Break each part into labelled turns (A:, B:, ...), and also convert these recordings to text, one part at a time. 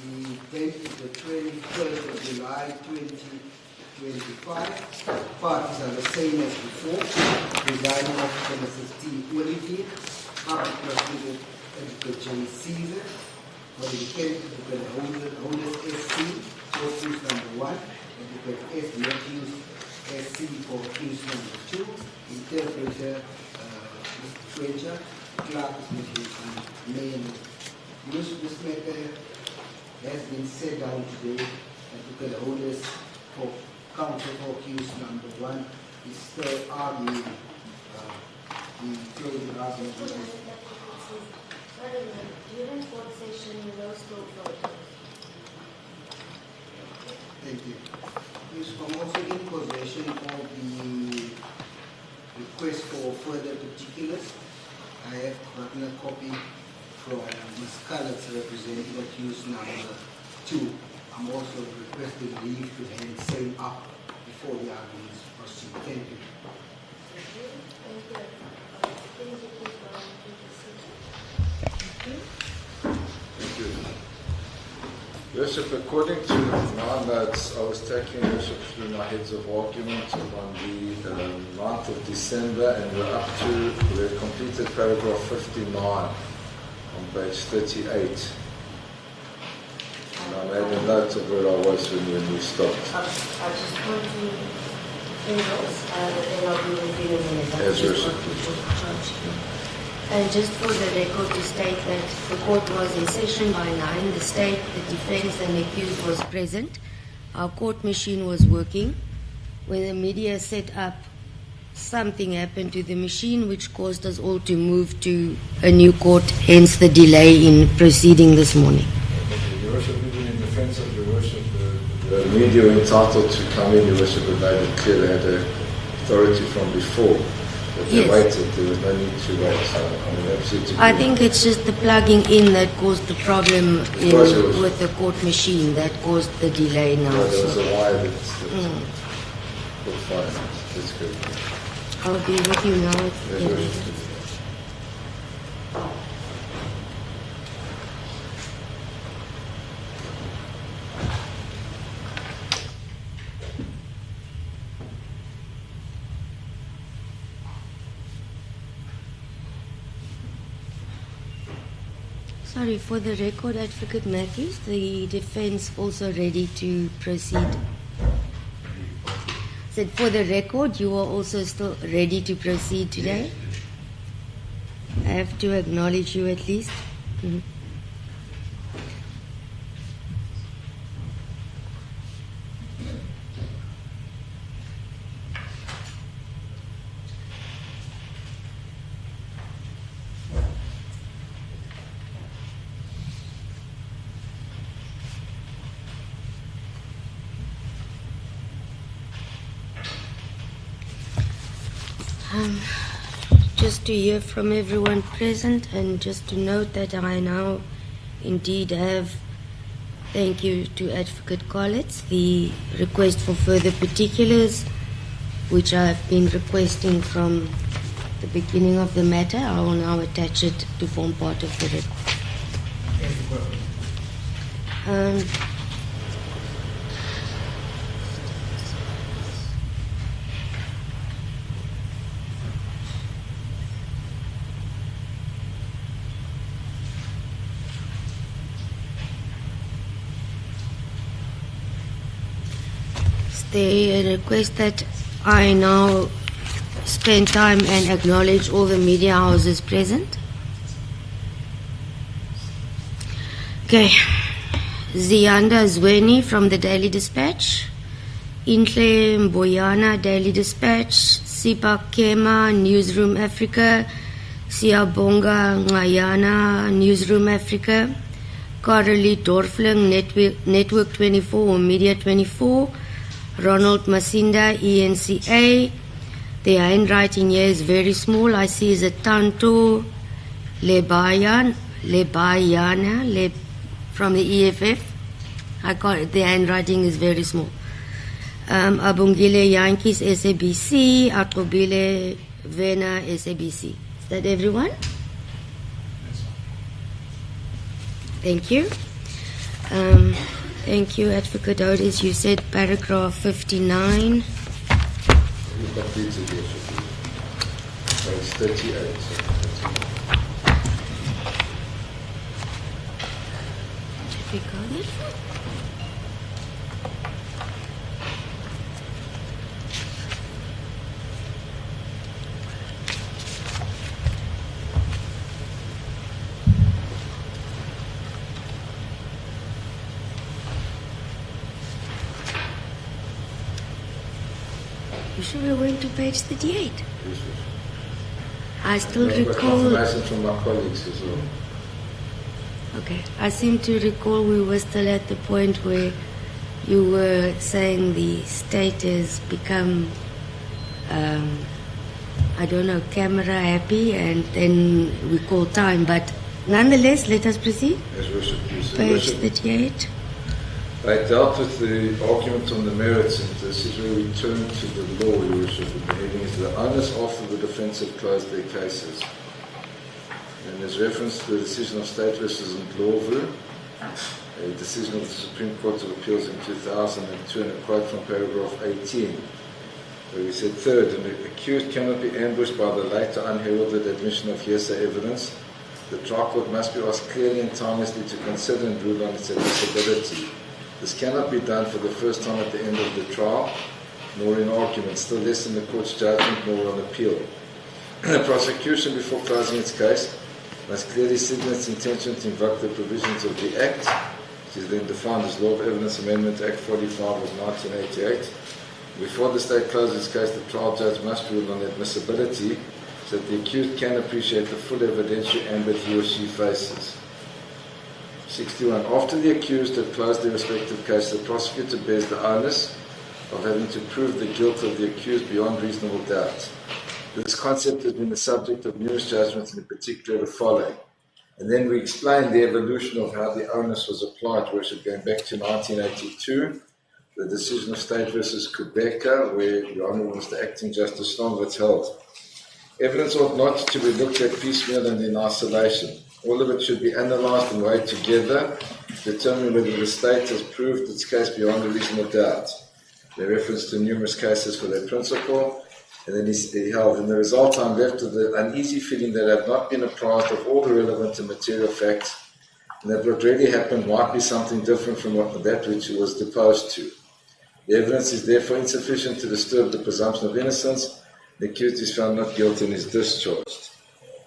A: The date is the 21st of July 2025. Parties are the same as before. Presiding officer Mrs. T. Ulifi, public prosecutor Advocate J. Caesar, for the defendant Advocate Holders SC, for accused number 1, Advocate S. Matthews SC for accused number 2, interpreter Mr. Fletcher, clerk is Mrs. Main. This matter has been set down today. Advocate Holders for counsel for accused number 1 is still arguing the closing argument.
B: During court session, you will still vote.
A: Thank you. Yes, I'm also in possession of the request for further particulars. I have gotten a copy from Ms. Cullett's representing accused number 2. I'm also requesting leave to hand same up before the arguments proceed. Thank you.
C: Thank you. Worship, according to my notes, I was taking worship through my heads of argument on the 9th of December, and we completed paragraph 59 on page 38. And I made a note of where I was when we stopped.
B: I just want to endorse that they are being reviewed in
C: As worship.
B: And just for the record to state that the court was in session by 9, the state, the defense and the accused was present. Our court machine was working. When the media set up, something happened to the machine which caused us all to move to a new court, hence the delay in proceeding this morning.
C: Your worship, even in defense of your worship, the media were entitled to come in, your worship, and made it clear they had authority from before. But they waited, there was no need to wait. So,
B: I think it's just the plugging in that caused the problem with the court machine that caused the delay now.
C: Well, there was a wire that's fine. That's good.
B: I'll be with you now. Sorry, for the record, Advocate Matthews, the defense also ready to proceed. Said for the record, you are also still ready to proceed today? I have to acknowledge you at least. Mm-hmm. Just to hear from everyone present and just to note that I now indeed have, thank you to Advocate Collins, the request for further particulars which I have been requesting from the beginning of the matter. I will now attach it to form part of the record. The request that I now spend time and acknowledge all the media houses present. Okay. Zianda Zweni from the Daily Dispatch, Intle Mboyana, Daily Dispatch, Sipa Kema, Newsroom Africa, Siyabonga Ngayana, Newsroom Africa, Carolee Dorfling, Network 24 or Media 24, Ronald Masinda, ENCA. The handwriting here is very small. I see is a Tanto Lebayana from the EFF. The handwriting is very small. Abungile Yankees, SABC. Atobile Vena, SABC. Is that everyone? Thank you. Thank you, Advocate Otis. You said paragraph 59.
C: You completed your page 38.
B: Have we got it? You sure we went to page 38? I still recall.
C: Confirmation from my colleagues as well.
B: Okay. I seem to recall we were still at the point where you were saying the state has become, I don't know, camera happy, and then we call time. But nonetheless, let us procead.
C: As Worship, please.
B: Page 38.
C: I dealt with the argument on the merits, and this is where we turn to the law, Your Worship. The heading is the onus after the defence have closed their cases. And there's reference to the decision of State versus Ndlovu, a decision of the Supreme Court of Appeals in 2002, and a quote from paragraph 18, where we said, third, an accused cannot be ambushed by the late or unheralded admission of hearsay evidence. The trial court must be asked clearly and timelessly to consider and rule on its admissibility. This cannot be done for the first time at the end of the trial, nor in argument, still less in the court's judgment, nor on appeal. The prosecution, before closing its case, must clearly signal its intention to invoke the provisions of the Act, which is then defined as Law of Evidence Amendment Act 45 of 1988. Before the state closes its case, the trial judge must rule on admissibility so that the accused can appreciate the full evidentiary ambit he or she faces. 61. After the accused have closed their respective case, the prosecutor bears the onus of having to prove the guilt of the accused beyond reasonable doubt. This concept has been the subject of numerous judgments, in particular the following. And then we explain the evolution of how the onus was applied, Worship, going back to 1982, the decision of State versus Kubeka, where Your Honour was the Acting Justice Strongwitz held. Evidence ought not to be looked at piecemeal and in isolation. All of it should be analysed and weighed together to determine whether the state has proved its case beyond a reasonable doubt. They reference to numerous cases for their principle, and then he held, in the result I'm left with the uneasy feeling that I have not been apprised of all the relevant and material facts, and that what really happened might be something different from that which was deposed to. The evidence is therefore insufficient to disturb the presumption of innocence. The accused is found not guilty and is discharged.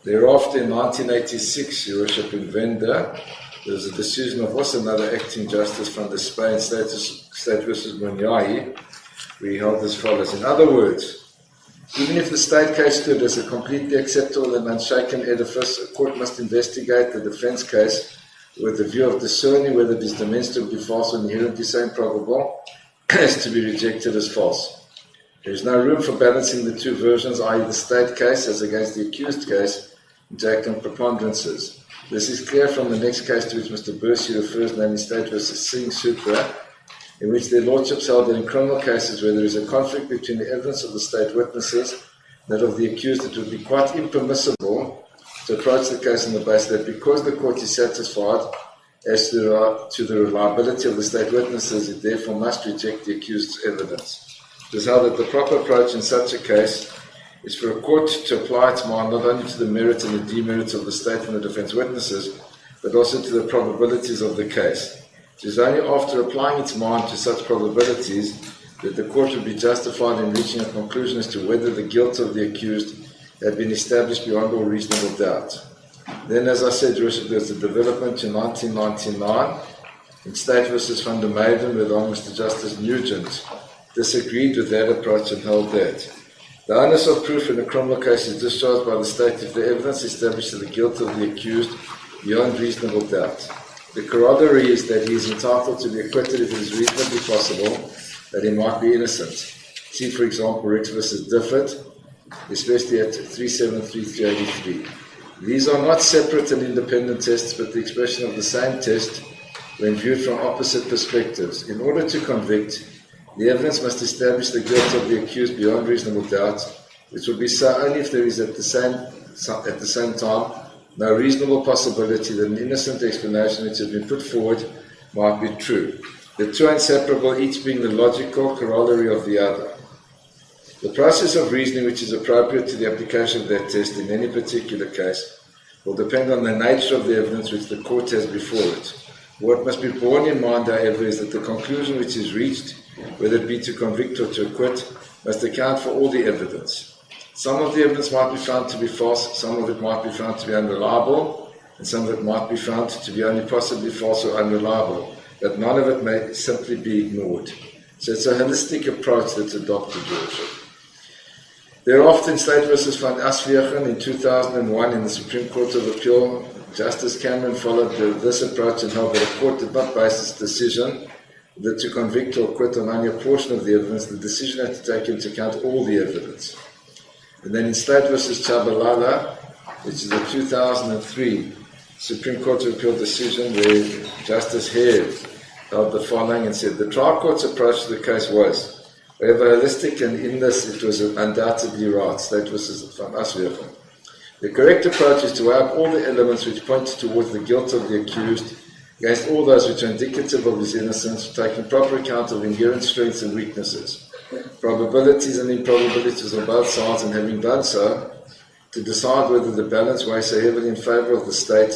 C: Thereafter, in 1986, Your Worship, in Venda, there was a decision of also another acting justice from the Spain, State versus Munyahi, where he held as follows. In other words, even if the state case stood as a completely acceptable and unshaken edifice, a court must investigate the defence case with the view of discerning whether it is demonstrably false or inherently so improbable as to be rejected as false. There is no room for balancing the two versions, i.e. the state case as against the accused case, to act on preponderances. This is clear from the next case to which Mr. Bursey refers, namely State versus Singh Supra, in which their lordships held that in criminal cases where there is a conflict between the evidence of the state witnesses and that of the accused, it would be quite impermissible to approach the case on the basis that because the court is satisfied as to the reliability of the state witnesses, it therefore must reject the accused's evidence. It is held that the proper approach in such a case is for a court to apply its mind not only to the merits and the demerits of the state and the defence witnesses, but also to the probabilities of the case. It is only after applying its mind to such probabilities that the court would be justified in reaching a conclusion as to whether the guilt of the accused had been established beyond all reasonable doubt. Then, as I said, there's a development to 1999 in State versus Van der Meyden, where Mr. Justice Nugent disagreed with that approach and held that the onus of proof in a criminal case is discharged by the state if the evidence establishes the guilt of the accused beyond reasonable doubt. The corollary is that he is entitled to be acquitted if it is reasonably possible that he might be innocent. See, for example, Ricks versus Difford, especially at 373383. These are not separate and independent tests, but the expression of the same test when viewed from opposite perspectives. In order to convict, the evidence must establish the guilt of the accused beyond reasonable doubt, which will be so only if there is at the same time no reasonable possibility that an innocent explanation which has been put forward might be true. The two are inseparable, each being the logical corollary of the other. The process of reasoning which is appropriate to the application of that test in any particular case will depend on the nature of the evidence which the court has before it. What must be borne in mind, however, is that the conclusion which is reached, whether it be to convict or to acquit, must account for all the evidence. Some of the evidence might be found to be false, some of it might be found to be unreliable, and some of it might be found to be only possibly false or unreliable, but none of it may simply be ignored. So it's a holistic approach that's adopted, Your Worship. Thereafter, in State v. Van Asvegen in 2001 in the Supreme Court of Appeal, Justice Cameron followed this approach and held that a court did not base its decision that to convict or acquit on only a portion of the evidence. The decision had to take into account all the evidence. And then in State v. Chabalala, which is a 2003 Supreme Court of Appeal decision where Justice Hare held the following and said, the trial court's approach to the case was, however holistic, and in this it was undoubtedly right. State v. Van Asvegen. The correct approach is to weigh up all the elements which point towards the guilt of the accused against all those which are indicative of his innocence, taking proper account of inherent strengths and weaknesses, probabilities and improbabilities on both sides, and having done so, to decide whether the balance weighs so heavily in favour of the state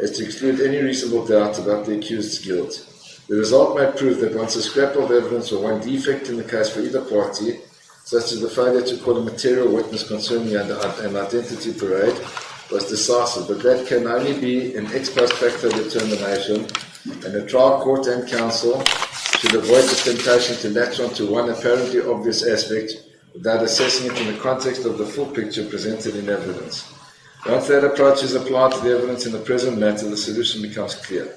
C: as to exclude any reasonable doubt about the accused's guilt. The result may prove that once a scrap of evidence or one defect in the case for either party, such as the failure to call a material witness concerning an identity parade, was decisive, but that can only be an ex post facto determination, and a trial court and counsel should avoid the temptation to latch on to one apparently obvious aspect without assessing it in the context of the full picture presented in evidence. Once that approach is applied to the evidence in the present matter, the solution becomes clear.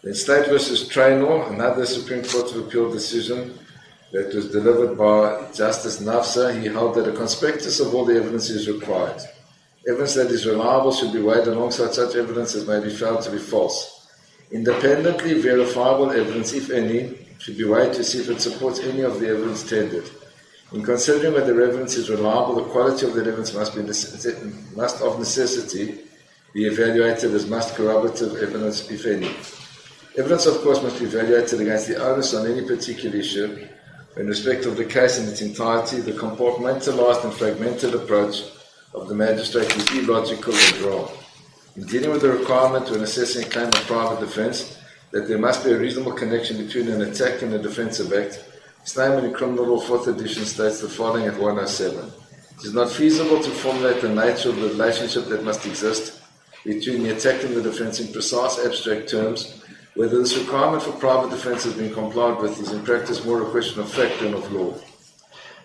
C: In State v. Traynor, another Supreme Court of Appeal decision that was delivered by Justice Nafsa, he held that a conspectus of all the evidence is required. Evidence that is reliable should be weighed alongside such evidence as may be found to be false. Independently verifiable evidence, if any, should be weighed to see if it supports any of the evidence tendered. In considering whether evidence is reliable, the quality of that evidence must of necessity be evaluated as must corroborative evidence, if any. Evidence, of course, must be evaluated against the onus on any particular issue. In respect of the case in its entirety, the compartmentalized and fragmented approach of the magistrate is illogical and wrong. In dealing with the requirement when assessing a claim of private defense that there must be a reasonable connection between an attack and a defensive act, Statement in Criminal Law 4th edition states the following at 107. It is not feasible to formulate the nature of the relationship that must exist between the attack and the defense in precise abstract terms. Whether this requirement for private defense has been complied with is in practice more a question of fact than of law.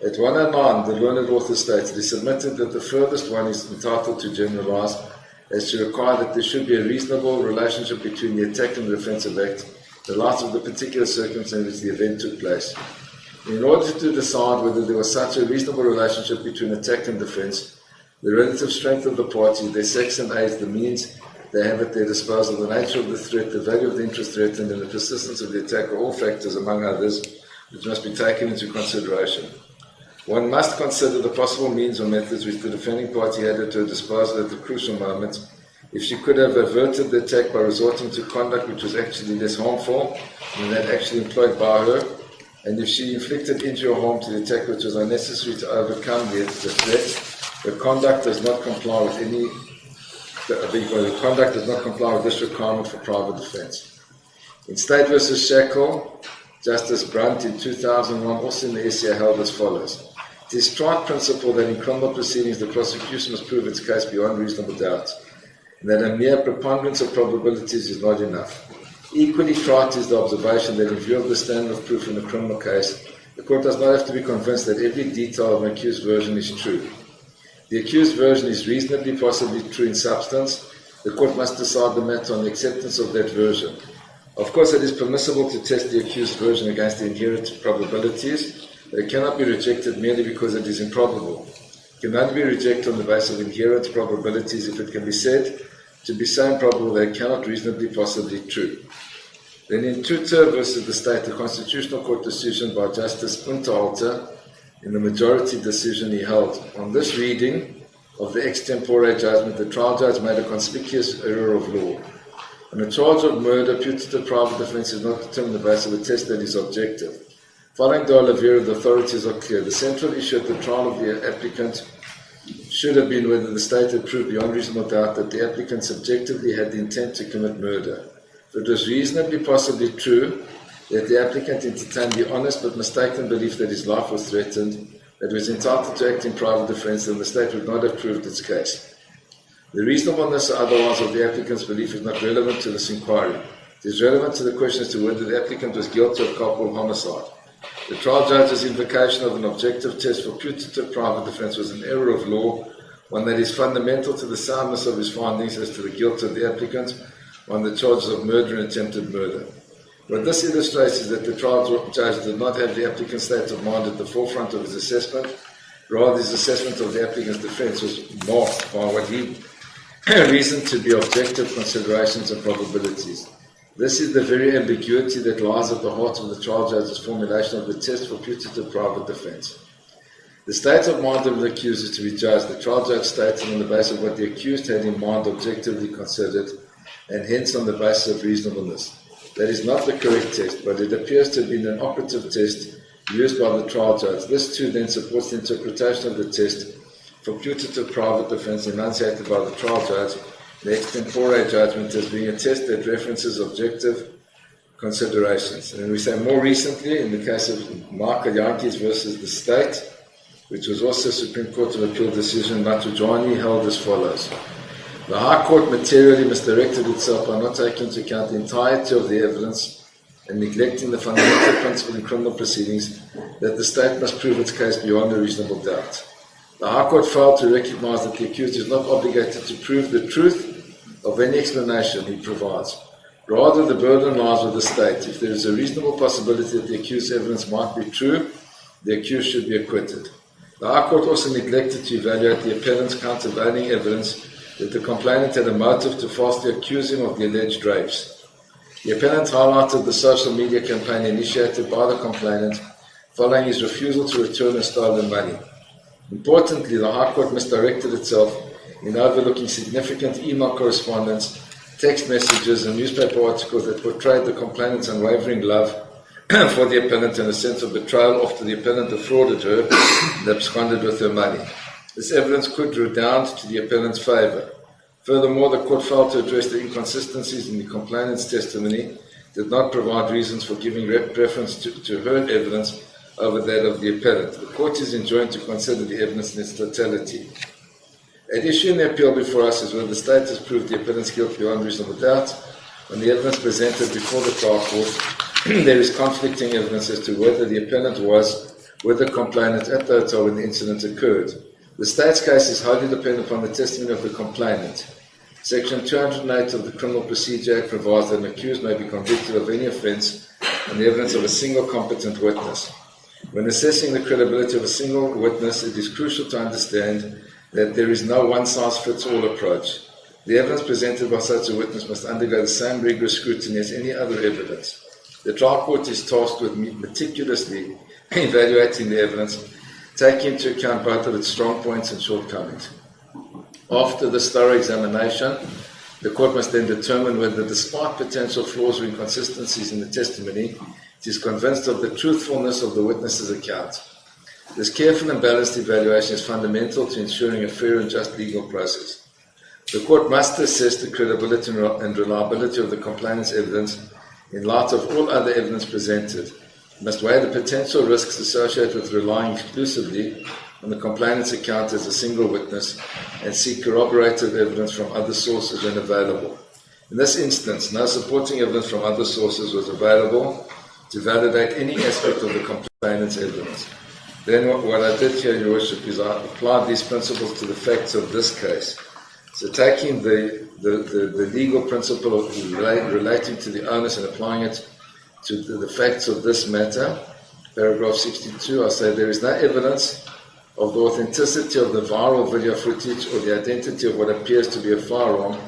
C: At 109, the learned author states, it is submitted that the furthest one is entitled to generalize as to require that there should be a reasonable relationship between the attack and the defensive act in the light of the particular circumstance in which the event took place. In order to decide whether there was such a reasonable relationship between attack and defense, the relative strength of the parties, their sex and age, the means they have at their disposal, the nature of the threat, the value of the interest threatened, and the persistence of the attack are all factors, among others, which must be taken into consideration. One must consider the possible means or methods which the defending party had at her disposal at the crucial moment. If she could have averted the attack by resorting to conduct which was actually less harmful than that actually employed by her, and if she inflicted injury or harm to the attack which was unnecessary to overcome the threat, the conduct does not comply with this requirement for private defense. In State v. Shackle, Justice Brunt in 2001 also in the SCA held as follows. It is trite principle that in criminal proceedings the prosecution must prove its case beyond reasonable doubt, and that a mere preponderance of probabilities is not enough. Equally trite is the observation that in view of the standard of proof in a criminal case, the court does not have to be convinced that every detail of an accused version is true. The accused version is reasonably possibly true in substance. The court must decide the matter on the acceptance of that version. Of course, it is permissible to test the accused version against the inherent probabilities, but it cannot be rejected merely because it is improbable. It can only be rejected on the basis of inherent probabilities if it can be said to be so improbable that it cannot reasonably possibly be true. Then in Tutor versus the State, the Constitutional Court decision by Justice Unterhalter, in the majority decision he held, on this reading of the ex tempore judgment, the trial judge made a conspicuous error of law. On a charge of murder, putative private defense is not determined on the basis of a test that is objective. Following de Oliveira, the authorities are clear. The central issue at the trial of the applicant should have been whether the state had proved beyond reasonable doubt that the applicant subjectively had the intent to commit murder. If it was reasonably possibly true that the applicant entertained the honest but mistaken belief that his life was threatened, that he was entitled to act in private defense, then the state would not have proved its case. The reasonableness or otherwise of the applicant's belief is not relevant to this inquiry. It is relevant to the question as to whether the applicant was guilty of culpable homicide. The trial judge's invocation of an objective test for putative private defense was an error of law, one that is fundamental to the soundness of his findings as to the guilt of the applicant on the charges of murder and attempted murder. What this illustrates is that the trial judge did not have the applicant's state of mind at the forefront of his assessment. Rather, his assessment of the applicant's defense was marked by what he reasoned to be objective considerations and probabilities. This is the very ambiguity that lies at the heart of the trial judge's formulation of the test for putative private defense. The state of mind of the accused is to be judged. The trial judge stated on the basis of what the accused had in mind objectively considered, and hence on the basis of reasonableness. That is not the correct test, but it appears to have been an operative test used by the trial judge. This too then supports the interpretation of the test for putative private defense enunciated by the trial judge, the extempore judgment, as being a test that references objective considerations. And we say more recently, in the case of Michael Yankees versus the state, which was also a Supreme Court of Appeal decision, Matujani held as follows. The High Court materially misdirected itself by not taking into account the entirety of the evidence and neglecting the fundamental principle in criminal proceedings that the state must prove its case beyond a reasonable doubt. The High Court failed to recognize that the accused is not obligated to prove the truth of any explanation he provides. Rather, the burden lies with the state. If there is a reasonable possibility that the accused's evidence might be true, the accused should be acquitted. The High Court also neglected to evaluate the appellant's countervailing evidence that the complainant had a motive to falsely accuse him of the alleged rapes. The appellant highlighted the social media campaign initiated by the complainant following his refusal to return the stolen money. Importantly, the High Court misdirected itself in overlooking significant email correspondence, text messages, and newspaper articles that portrayed the complainant's unwavering love for the appellant and a sense of betrayal after the appellant defrauded her and absconded with her money. This evidence could redound to the appellant's favor. Furthermore, the court failed to address the inconsistencies in the complainant's testimony, did not provide reasons for giving preference to her evidence over that of the appellant. The court is enjoined to consider the evidence in its totality. At issue in the appeal before us is whether the state has proved the appellant's guilt beyond reasonable doubt. On the evidence presented before the trial court, there is conflicting evidence as to whether the appellant was with the complainant at the hotel when the incident occurred. The state's case is wholly dependent upon the testimony of the complainant. Section 208 of the Criminal Procedure Act provides that an accused may be convicted of any offence on the evidence of a single competent witness. When assessing the credibility of a single witness, it is crucial to understand that there is no one-size-fits-all approach. The evidence presented by such a witness must undergo the same rigorous scrutiny as any other evidence. The trial court is tasked with meticulously evaluating the evidence, taking into account both of its strong points and shortcomings. After this thorough examination, the court must then determine whether, despite potential flaws or inconsistencies in the testimony, it is convinced of the truthfulness of the witness's account. This careful and balanced evaluation is fundamental to ensuring a fair and just legal process. The court must assess the credibility and reliability of the complainant's evidence in light of all other evidence presented. It must weigh the potential risks associated with relying exclusively on the complainant's account as a single witness and seek corroborative evidence from other sources when available. In this instance, no supporting evidence from other sources was available to validate any aspect of the complainant's evidence. Then what I did here, Your Worship, is I applied these principles to the facts of this case. So taking the legal principle of relating to the onus and applying it to the facts of this matter, paragraph 62, I say there is no evidence of the authenticity of the viral video footage or the identity of what appears to be a firearm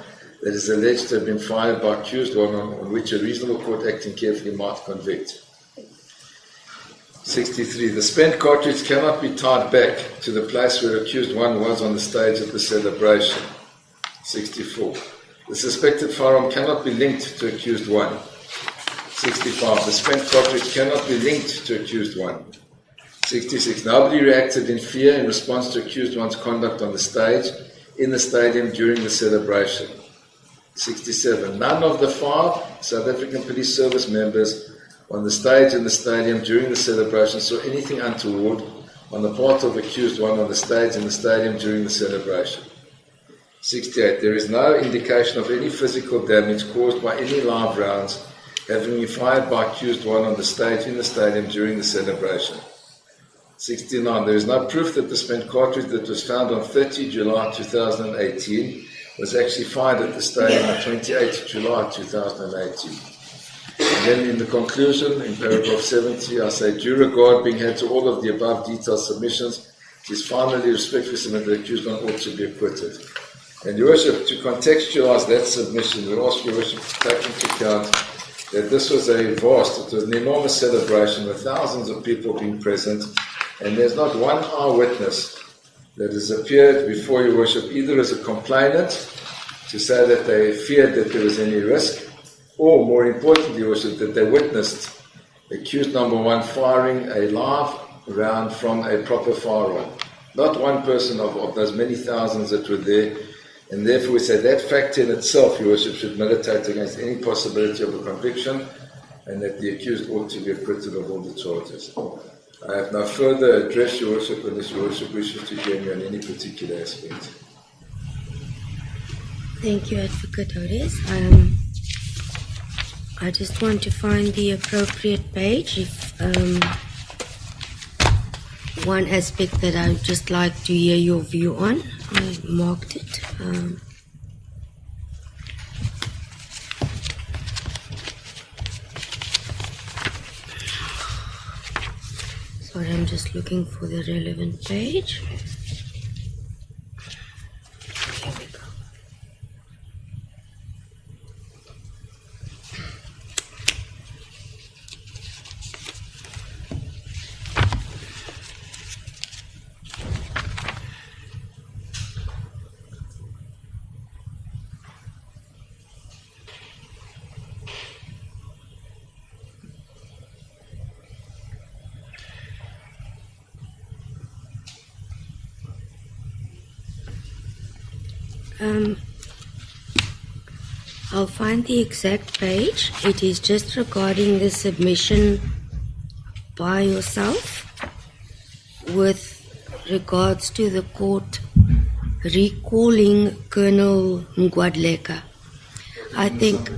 C: that is alleged to have been fired by accused one on which a reasonable court acting carefully might convict. 63. The spent cartridge cannot be tied back to the place where accused one was on the stage of the celebration. 64. The suspected firearm cannot be linked to accused 1. 65. The spent cartridge cannot be linked to accused 1. 66. Nobody reacted in fear in response to accused 1's conduct on the stage, in the stadium during the celebration. 67. None of the 5 South African Police Service members on the stage in the stadium during the celebration saw anything untoward on the part of accused 1 on the stage in the stadium during the celebration. 68. There is no indication of any physical damage caused by any live rounds having been fired by accused 1 on the stage in the stadium during the celebration. 69. There is no proof that the spent cartridge that was found on 30 July 2018 was actually fired at the stadium on 28 July 2018. And then in the conclusion, in paragraph 70, I say, due regard being had to all of the above detailed submissions, it is finally respectfully submitted that the accused 1 ought to be acquitted. And Your Worship, to contextualize that submission, we ask Your Worship to take into account that this was it was an enormous celebration with thousands of people being present, and there's not one eyewitness that has appeared before Your Worship either as a complainant to say that they feared that there was any risk, or more importantly, Your Worship, that they witnessed accused number 1 firing a live round from a proper firearm. Not one person of those many thousands that were there. And therefore we say that fact in itself, Your Worship, should militate against any possibility of a conviction, and that the accused ought to be acquitted of all the charges. I have no further address, Your Worship, unless Your Worship wishes to hear me on any particular aspect.
B: Thank you, Advocate Otis. I just want to find the appropriate page. If one aspect that I would just like to hear your view on, I marked it. Sorry, I'm just looking for the relevant page. Here we go. I'll find the exact page. It is just regarding the submission by yourself with regards to the court recalling Colonel Ngwadleka. I think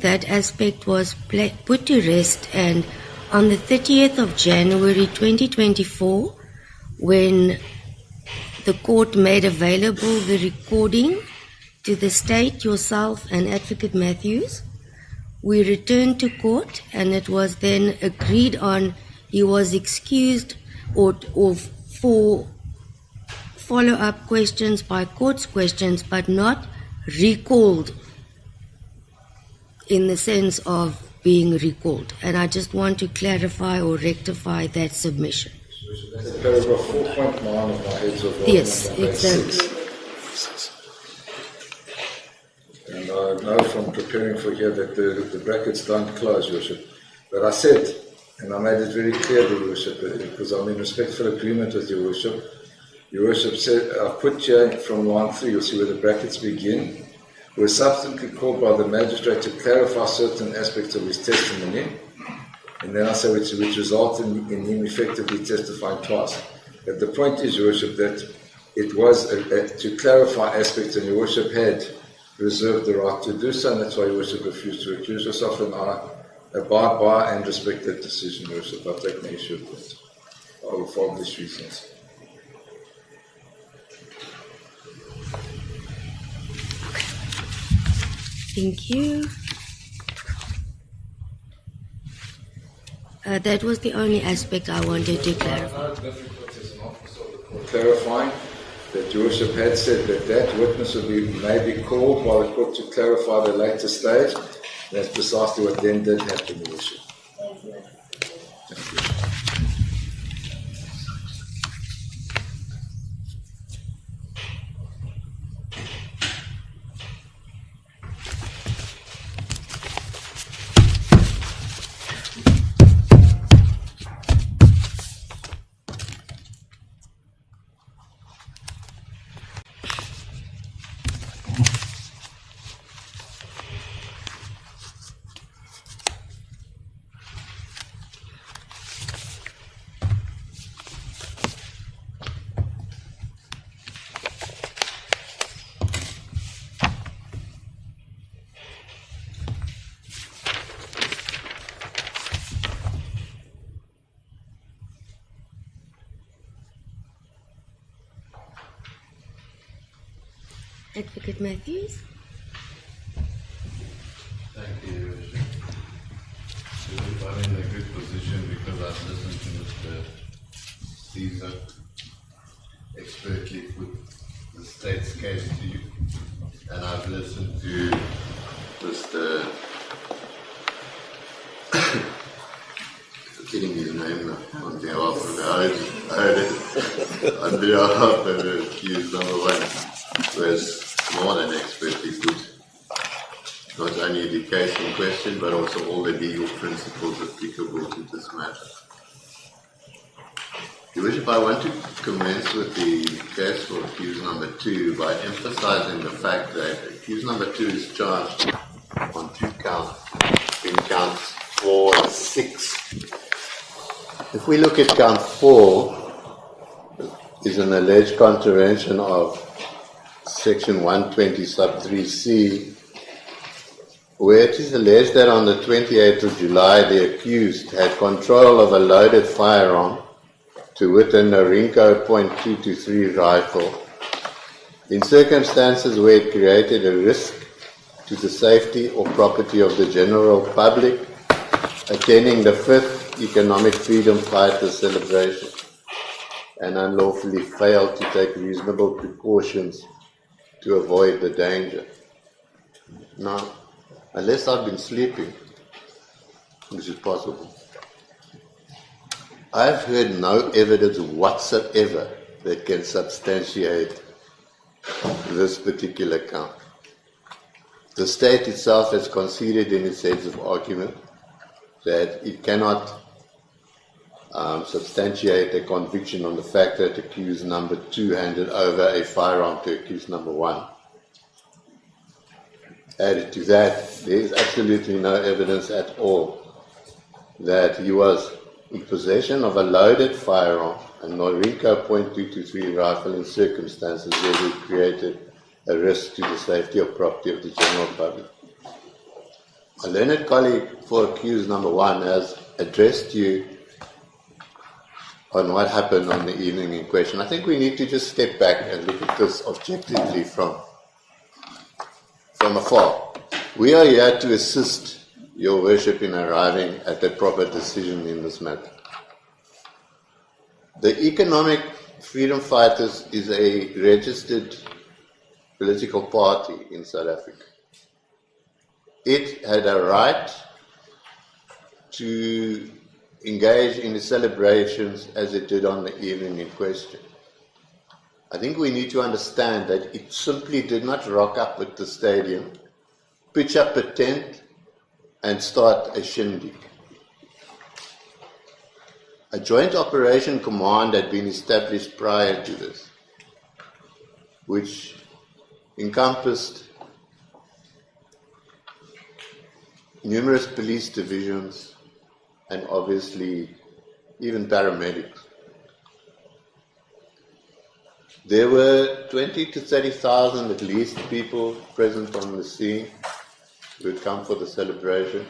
B: that aspect was put to rest, and on the 30th of January 2024, when the court made available the recording to the state, yourself, and Advocate Matthews, we returned to court, and it was then agreed on he was excused or for follow-up questions by court's questions, but not recalled in the sense of being recalled. And I just want to clarify or rectify that submission.
C: That's paragraph 4.9 of my heads of
B: Yes, exactly.
C: And I know from preparing for here that the brackets don't close, Your Worship. But I said, and I made it very clear, Your Worship, because I'm in respectful agreement with Your Worship. Your Worship said, I've put here from line 3, you'll see where the brackets begin. We're subsequently called by the magistrate to clarify certain aspects of his testimony. And then I say, which resulted in him effectively testifying twice. But the point is, Your Worship, that it was to clarify aspects, and Your Worship had reserved the right to do so, and that's why Your Worship refused to recuse yourself, and I abide by and respect that decision, Your Worship. I've taken issue with that. I will follow these reasons.
B: Thank you. That was the only aspect I wanted to clarify.
C: No difficulty as an officer of the court clarifying that Your Worship had said that witness may be called by the court to clarify the later stage. That's precisely what then did happen, Your Worship. Thank you.
B: Advocate Matthews.
D: Thank you, Your Worship. I'm in a good position because I've listened to Mr. Caesar expertly put the state's case to you, and I've listened to Mr. Getting his name now, on behalf of the on behalf of the accused number one, who has more than expertly put not only the case in question, but also all the legal principles applicable to this matter. Your Worship, I want to commence with the case for accused number 2 by emphasizing the fact that accused number 2 is charged on 2 counts, in counts 4 and 6. If we look at count 4, is an alleged contravention of section 120 sub 3c, where it is alleged that on the 28th of July the accused had control of a loaded firearm, to wit a Norinco .223 rifle, in circumstances where it created a risk to the safety or property of the general public attending the 5th Economic Freedom Fighters celebration, and unlawfully failed to take reasonable precautions to avoid the danger. Now, unless I've been sleeping, which is possible, I've heard no evidence whatsoever that can substantiate this particular count. The state itself has conceded in its heads of argument that it cannot substantiate a conviction on the fact that accused number 2 handed over a firearm to accused number 1. Added to that, there is absolutely no evidence at all that he was in possession of a loaded firearm, a Norinco .223 rifle, in circumstances where he created a risk to the safety or property of the general public. A learned colleague for accused number 1 has addressed you on what happened on the evening in question. I think we need to just step back and look at this objectively from afar. We are here to assist Your Worship in arriving at a proper decision in this matter. The Economic Freedom Fighters is a registered political party in South Africa. It had a right to engage in the celebrations as it did on the evening in question. I think we need to understand that it simply did not rock up at the stadium, pitch up a tent, and start a shindig. A joint operation command had been established prior to this, which encompassed numerous police divisions and obviously even paramedics. There were 20 to 30,000 at least people present on the scene who had come for the celebration.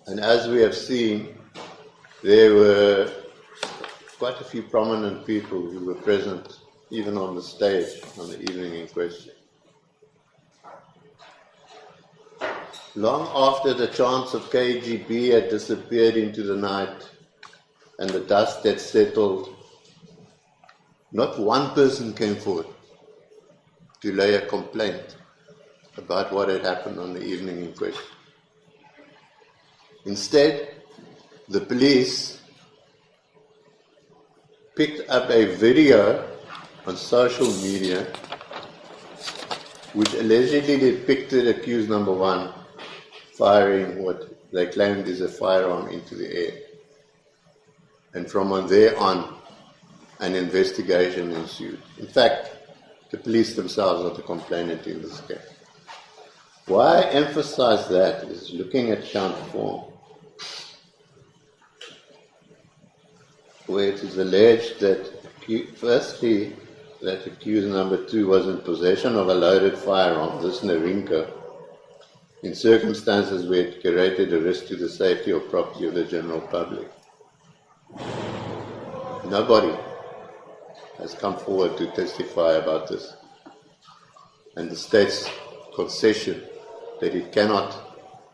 D: And as we have seen, there were quite a few prominent people who were present even on the stage on the evening in question. Long after the chants of KGB had disappeared into the night and the dust had settled, not one person came forward to lay a complaint about what had happened on the evening in question. Instead, the police picked up a video on social media which allegedly depicted accused number 1 firing what they claimed is a firearm into the air. And from there on, an investigation ensued. In fact, the police themselves are the complainant in this case. Why I emphasize that is looking at count 4, where it is alleged that, firstly, that accused number 2 was in possession of a loaded firearm, this Norinco, in circumstances where it created a risk to the safety or property of the general public. Nobody has come forward to testify about this. and the state's concession that it cannot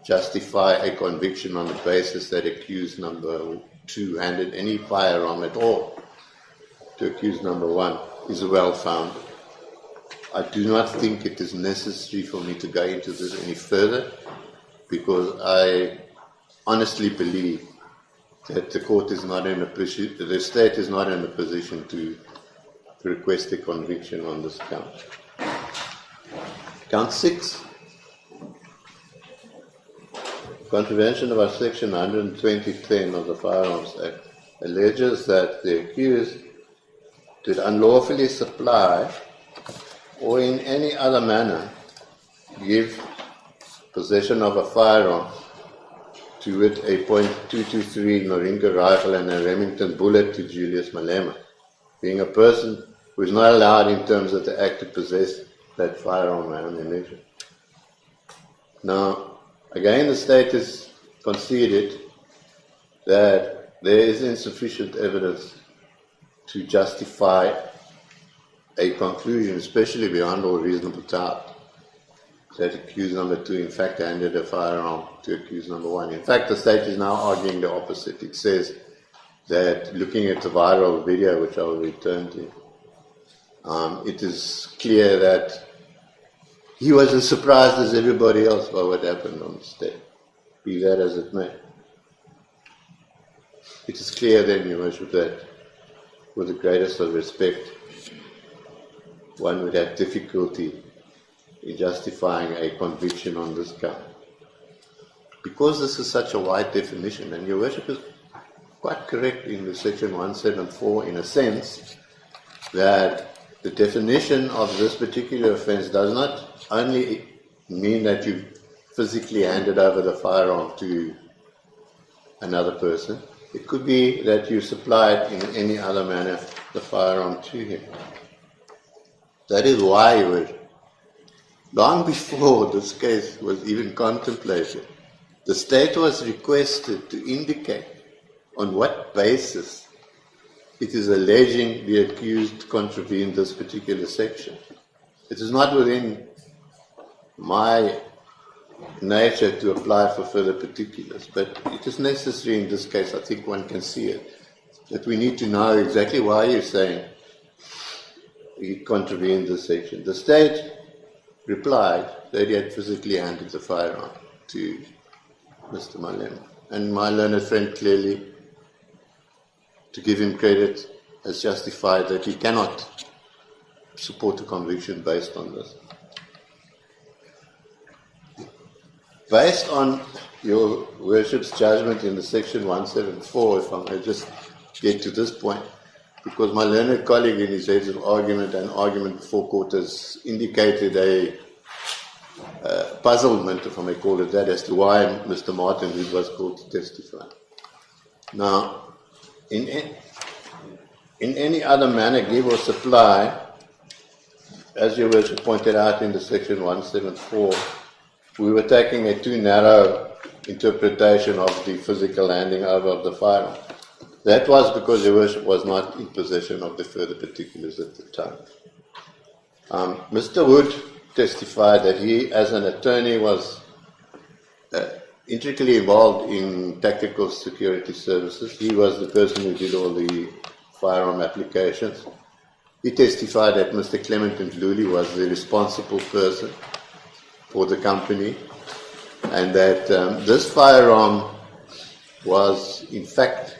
D: justify a conviction on the basis that accused number 2 handed any firearm at all to accused number 1 is well-founded. I do not think it is necessary for me to go into this any further, because I honestly believe that the court is not in a position, the state is not in a position to request a conviction on this count. Count 6. Contravention of our section 120(10) of the Firearms Act alleges that the accused did unlawfully supply or in any other manner give possession of a firearm, to wit a .223 Moringa rifle and a Remington bullet, to Julius Malema, being a person who is not allowed in terms of the Act to possess that firearm and ammunition. Now, again, the state has conceded that there is insufficient evidence to justify a conclusion, especially beyond all reasonable doubt, that accused number 2 in fact handed a firearm to accused number 1. In fact, the state is now arguing the opposite. It says that, looking at the viral video, which I will return to, it is clear that he was as surprised as everybody else by what happened on the stage, be that as it may. It is clear then, Your Worship, that with the greatest of respect, one would have difficulty in justifying a conviction on this count. Because this is such a wide definition, and Your Worship is quite correct in the section 174 in a sense that the definition of this particular offence does not only mean that you physically handed over the firearm to another person. It could be that you supplied in any other manner the firearm to him. That is why, Your Worship, long before this case was even contemplated, the state was requested to indicate on what basis it is alleging the accused contravened this particular section. It is not within my nature to apply for further particulars, but it is necessary in this case. I think one can see it, that we need to know exactly why you're saying he contravened this section. The state replied that he had physically handed the firearm to Mr. Malema, and my learned friend clearly, to give him credit, has justified that he cannot support a conviction based on this. Based on Your Worship's judgment in the section 174, if I may just get to this point, because my learned colleague in his heads of argument and argument before court has indicated a puzzlement, if I may call it that, as to why Mr. Martin Hood was called to testify. Now, in any other manner, give or supply, as Your Worship pointed out in the section 174, we were taking a too narrow interpretation of the physical handing over of the firearm. That was because Your Worship was not in possession of the further particulars at the time. Mr. Wood testified that he, as an attorney, was intricately involved in tactical security services. He was the person who did all the firearm applications. He testified that Mr. Clement Ndluli was the responsible person for the company, and that this firearm was, in fact,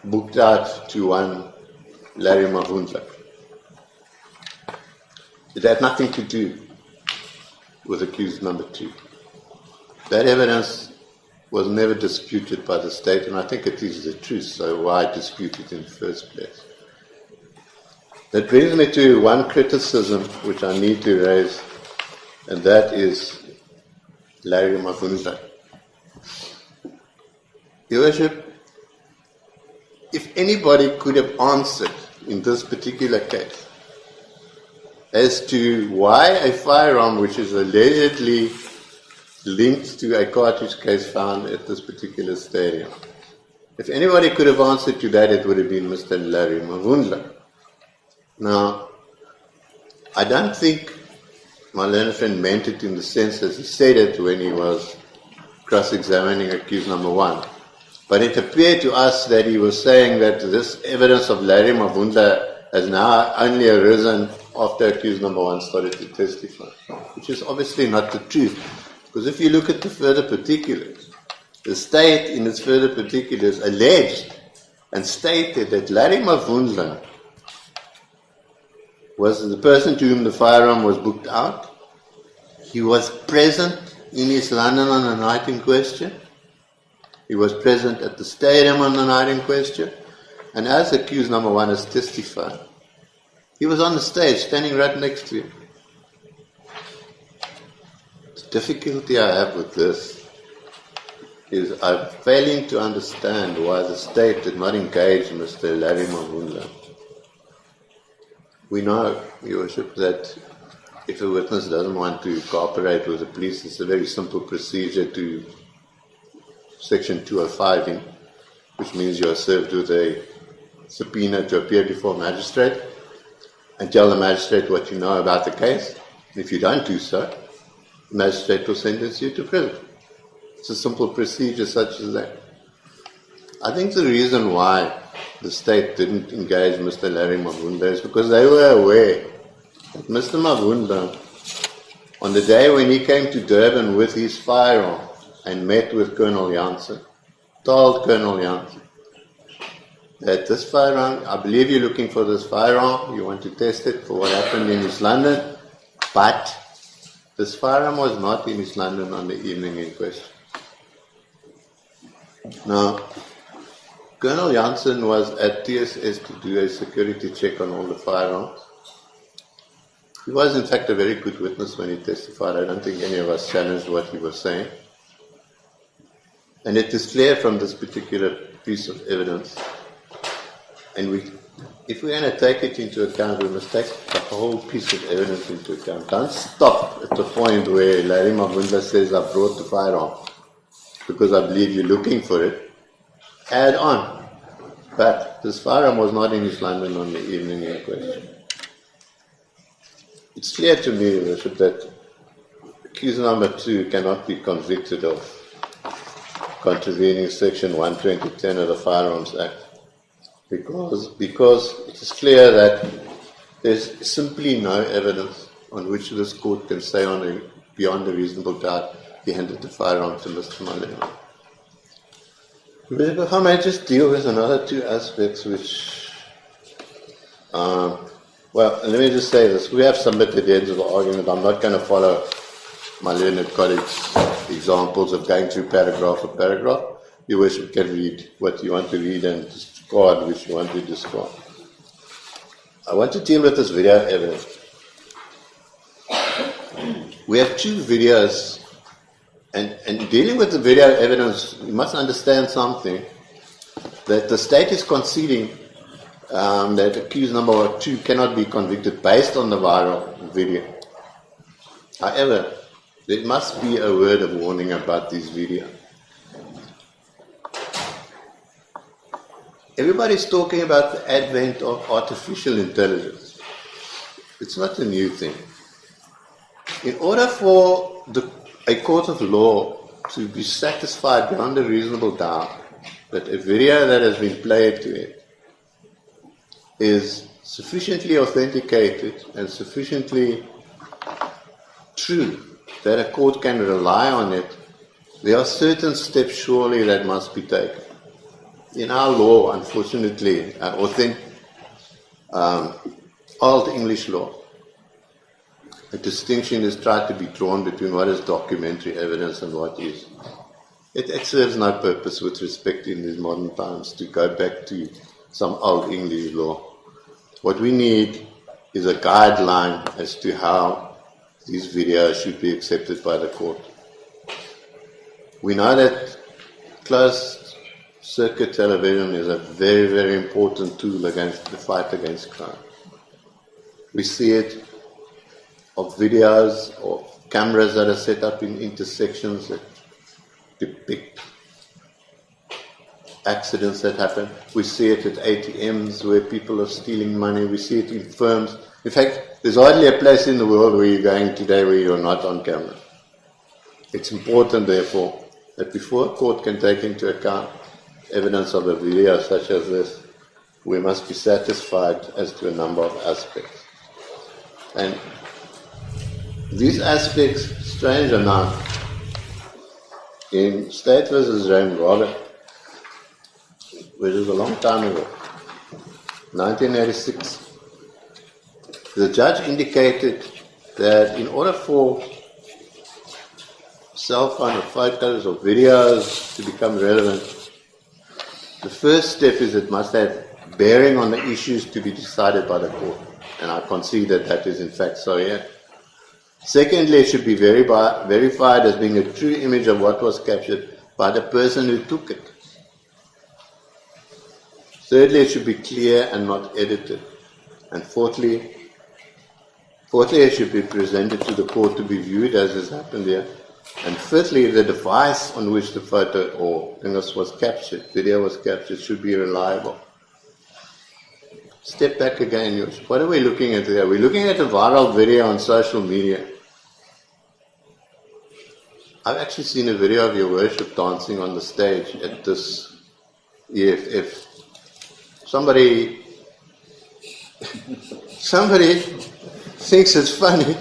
D: booked out to one Larry Mavundla. It had nothing to do with accused number 2. That evidence was never disputed by the state, and I think it is the truth, so why dispute it in the first place? That brings me to one criticism which I need to raise, and that is Larry Mavundla. Your Worship, if anybody could have answered in this particular case as to why a firearm which is allegedly linked to a cartridge case found at this particular stadium, if anybody could have answered to that, it would have been Mr. Larry Mavundla. Now, I don't think my learned friend meant it in the sense as he said it when he was cross-examining accused number 1. But it appeared to us that he was saying that this evidence of Larry Mavunda has now only arisen after accused number 1 started to testify, which is obviously not the truth. Because if you look at the further particulars, the state in its further particulars alleged and stated that Larry Mavunda was the person to whom the firearm was booked out. He was present in East London on the night in question. He was present at the stadium on the night in question. And as accused number 1 has testified, he was on the stage standing right next to him. The difficulty I have with this is I'm failing to understand why the state did not engage Mr. Larry Mavunda. We know, Your Worship, that if a witness doesn't want to cooperate with the police, it's a very simple procedure to Section 205 in, which means you are served with a subpoena to appear before a magistrate and tell the magistrate what you know about the case. If you don't do so, the magistrate will sentence you to prison. It's a simple procedure such as that. I think the reason why the state didn't engage Mr. Larry Mavunda is because they were aware that Mr. Mavunda, on the day when he came to Durban with his firearm and met with Colonel Janssen, told Colonel Janssen that this firearm, I believe you're looking for this firearm, you want to test it for what happened in East London, but this firearm was not in East London on the evening in question. Now, Colonel Janssen was at TSS to do a security check on all the firearms. He was in fact a very good witness when he testified. I don't think any of us challenged what he was saying. And it is clear from this particular piece of evidence, and if we're going to take it into account, we must take the whole piece of evidence into account. Don't stop at the point where Larry Mavunda says, I brought the firearm because I believe you're looking for it. Add on. But this firearm was not in East London on the evening in question. It's clear to me, Your Worship, that accused number 2 cannot be convicted of contravening Section 12010 of the Firearms Act because it is clear that there's simply no evidence on which this court can say beyond a reasonable doubt he handed the firearm to Mr. Malema. If I may just deal with another 2 aspects which, well, let me just say this. We have submitted the ends of the argument. I'm not going to follow my learned colleagues' examples of going through paragraph for paragraph. Your Worship can read what you want to read and discard which you want to discard. I want to deal with this video evidence. We have 2 videos, and dealing with the video evidence, you must understand something, that the state is conceding that accused number 2 cannot be convicted based on the viral video. However, there must be a word of warning about this video. Everybody's talking about the advent of artificial intelligence. It's not a new thing. In order for a court of law to be satisfied beyond a reasonable doubt that a video that has been played to it is sufficiently authenticated and sufficiently true that a court can rely on it, there are certain steps surely that must be taken. In our law, unfortunately, old English law, a distinction is tried to be drawn between what is documentary evidence and what is. It serves no purpose with respect in these modern times to go back to some old English law. What we need is a guideline as to how these videos should be accepted by the court. We know that closed circuit television is a very, very important tool against the fight against crime. We see it of videos of cameras that are set up in intersections that depict accidents that happen. We see it at ATMs where people are stealing money. We see it in firms In fact, there's hardly a place in the world where you're going today where you're not on camera. It's important, therefore, that before a court can take into account evidence of a video such as this, we must be satisfied as to a number of aspects. And these aspects, strange enough, in State versus Raymond Robert, which is a long time ago, 1986, the judge indicated that in order for cell phone or photos or videos to become relevant, the first step is it must have bearing on the issues to be decided by the court. And I concede that that is in fact so here. Secondly, it should be verified as being a true image of what was captured by the person who took it. Thirdly, it should be clear and not edited. And fourthly, it should be presented to the court to be viewed as has happened here. And fifthly, the device on which the photo or video was captured, should be reliable. Step back again, Julius. What are we looking at here? We're looking at a viral video on social media. I've actually seen a video of your worship dancing on the stage at this EFF. Somebody thinks it's funny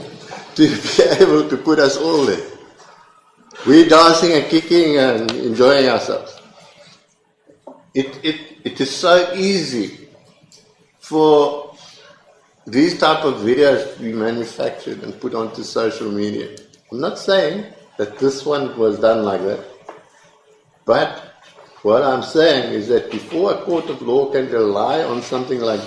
D: to be able to put us all there. We're dancing and kicking and enjoying ourselves. It is so easy for these type of videos to be manufactured and put onto social media. I'm not saying that this one was done like that. But what I'm saying is that before a court of law can rely on something like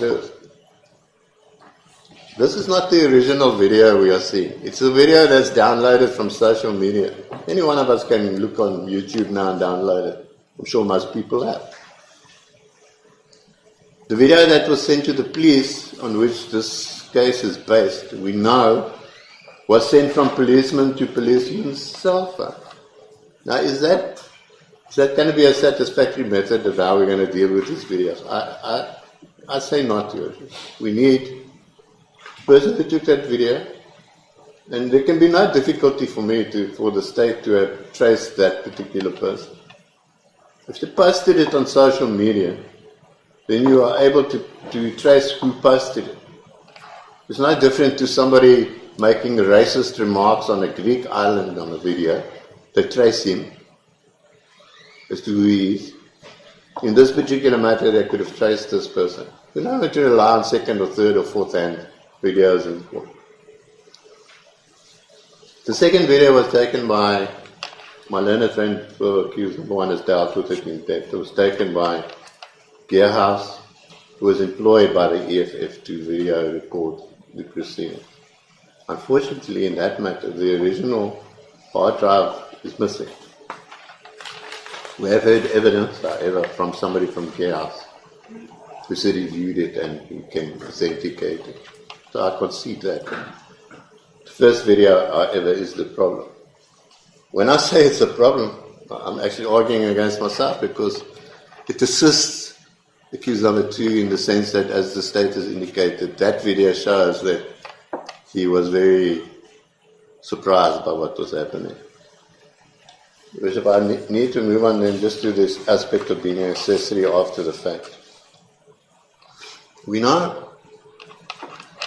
D: this is not the original video we are seeing. It's a video that's downloaded from social media. Any one of us can look on YouTube now and download it. I'm sure most people have. The video that was sent to the police, on which this case is based, we know, was sent from policeman to policeman's cell phone. Now, is that going to be a satisfactory method of how we're going to deal with these videos? I say not to it. We need the person who took that video, and there can be no difficulty for the state to have traced that particular person. If they posted it on social media, then you are able to trace who posted it. It's no different to somebody making racist remarks on a Greek island on a video. They trace him as to who he is. In this particular matter, they could have traced this person. We're not going to rely on second or third or fourth hand videos and so on. The second video was taken by my learned friend, accused number one has dealt with it in depth. It was taken by Gearhouse, who was employed by the EFF to video record the proceedings. Unfortunately, in that matter, the original hard drive is missing. We have heard evidence, however, from somebody from Gearhouse who said he viewed it and he can authenticate it. So I concede that. The first video, however, is the problem. When I say it's a problem, I'm actually arguing against myself because it assists accused number two in the sense that, as the state has indicated, that video shows that he was very surprised by what was happening. Bishop, I need to move on then just to this aspect of being an accessory after the fact. We know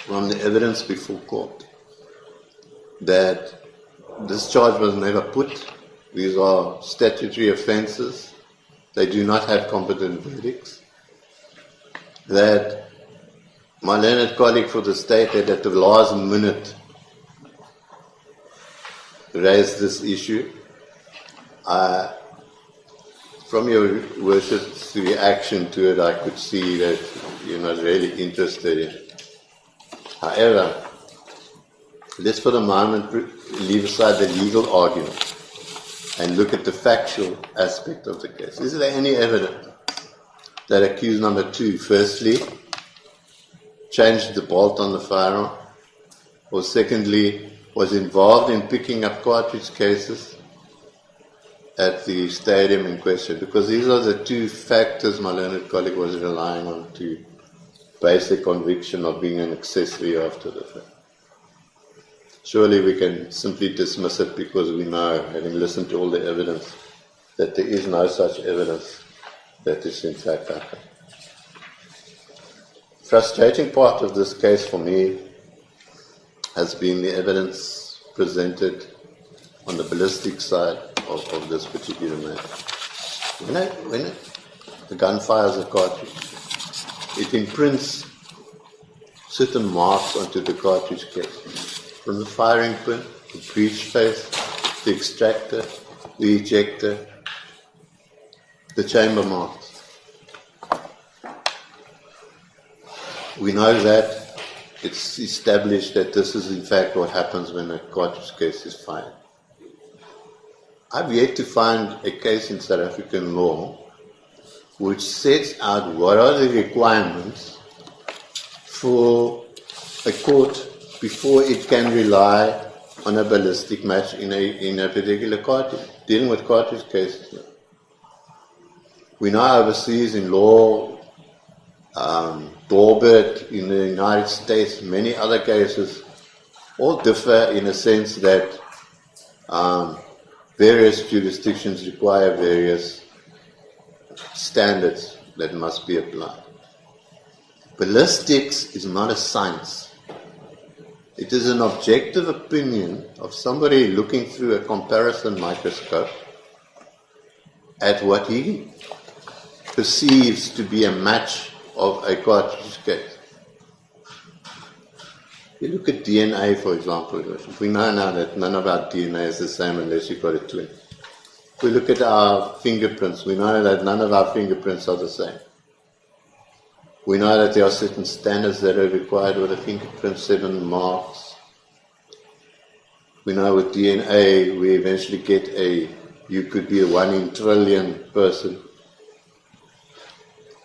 D: from the evidence before court that this charge was never put. These are statutory offences. They do not have competent verdicts. That my learned colleague for the state had at the last minute raised this issue. From your worship's reaction to it, I could see that you're not really interested in it. However, let's for the moment leave aside the legal argument and look at the factual aspect of the case. Is there any evidence that accused number two, firstly, changed the bolt on the firearm, or secondly, was involved in picking up cartridge cases at the stadium in question? Because these are the two factors my learned colleague was relying on to base their conviction of being an accessory after the fact. Surely we can simply dismiss it because we know, having listened to all the evidence, that there is no such evidence that this in fact happened. Frustrating part of this case for me has been the evidence presented on the ballistic side of this particular matter. When the gun fires a cartridge, it imprints certain marks onto the cartridge case. From the firing pin, the breech face, the extractor, the ejector, the chamber marks. We know that it's established that this is in fact what happens when a cartridge case is fired. I've yet to find a case in South African law which sets out what are the requirements for a court before it can rely on a ballistic match in a particular cartridge, dealing with cartridge cases. We know overseas in law, Dorbert in the United States, many other cases, all differ in a sense that various jurisdictions require various standards that must be applied. Ballistics is not a science. It is an objective opinion of somebody looking through a comparison microscope at what he perceives to be a match of a cartridge case. You look at DNA, for example. We know now that none of our DNA is the same unless you've got a twin. If we look at our fingerprints, we know that none of our fingerprints are the same. We know that there are certain standards that are required with a fingerprint, 7 marks. We know with DNA, we eventually get you could be a 1 in trillion person.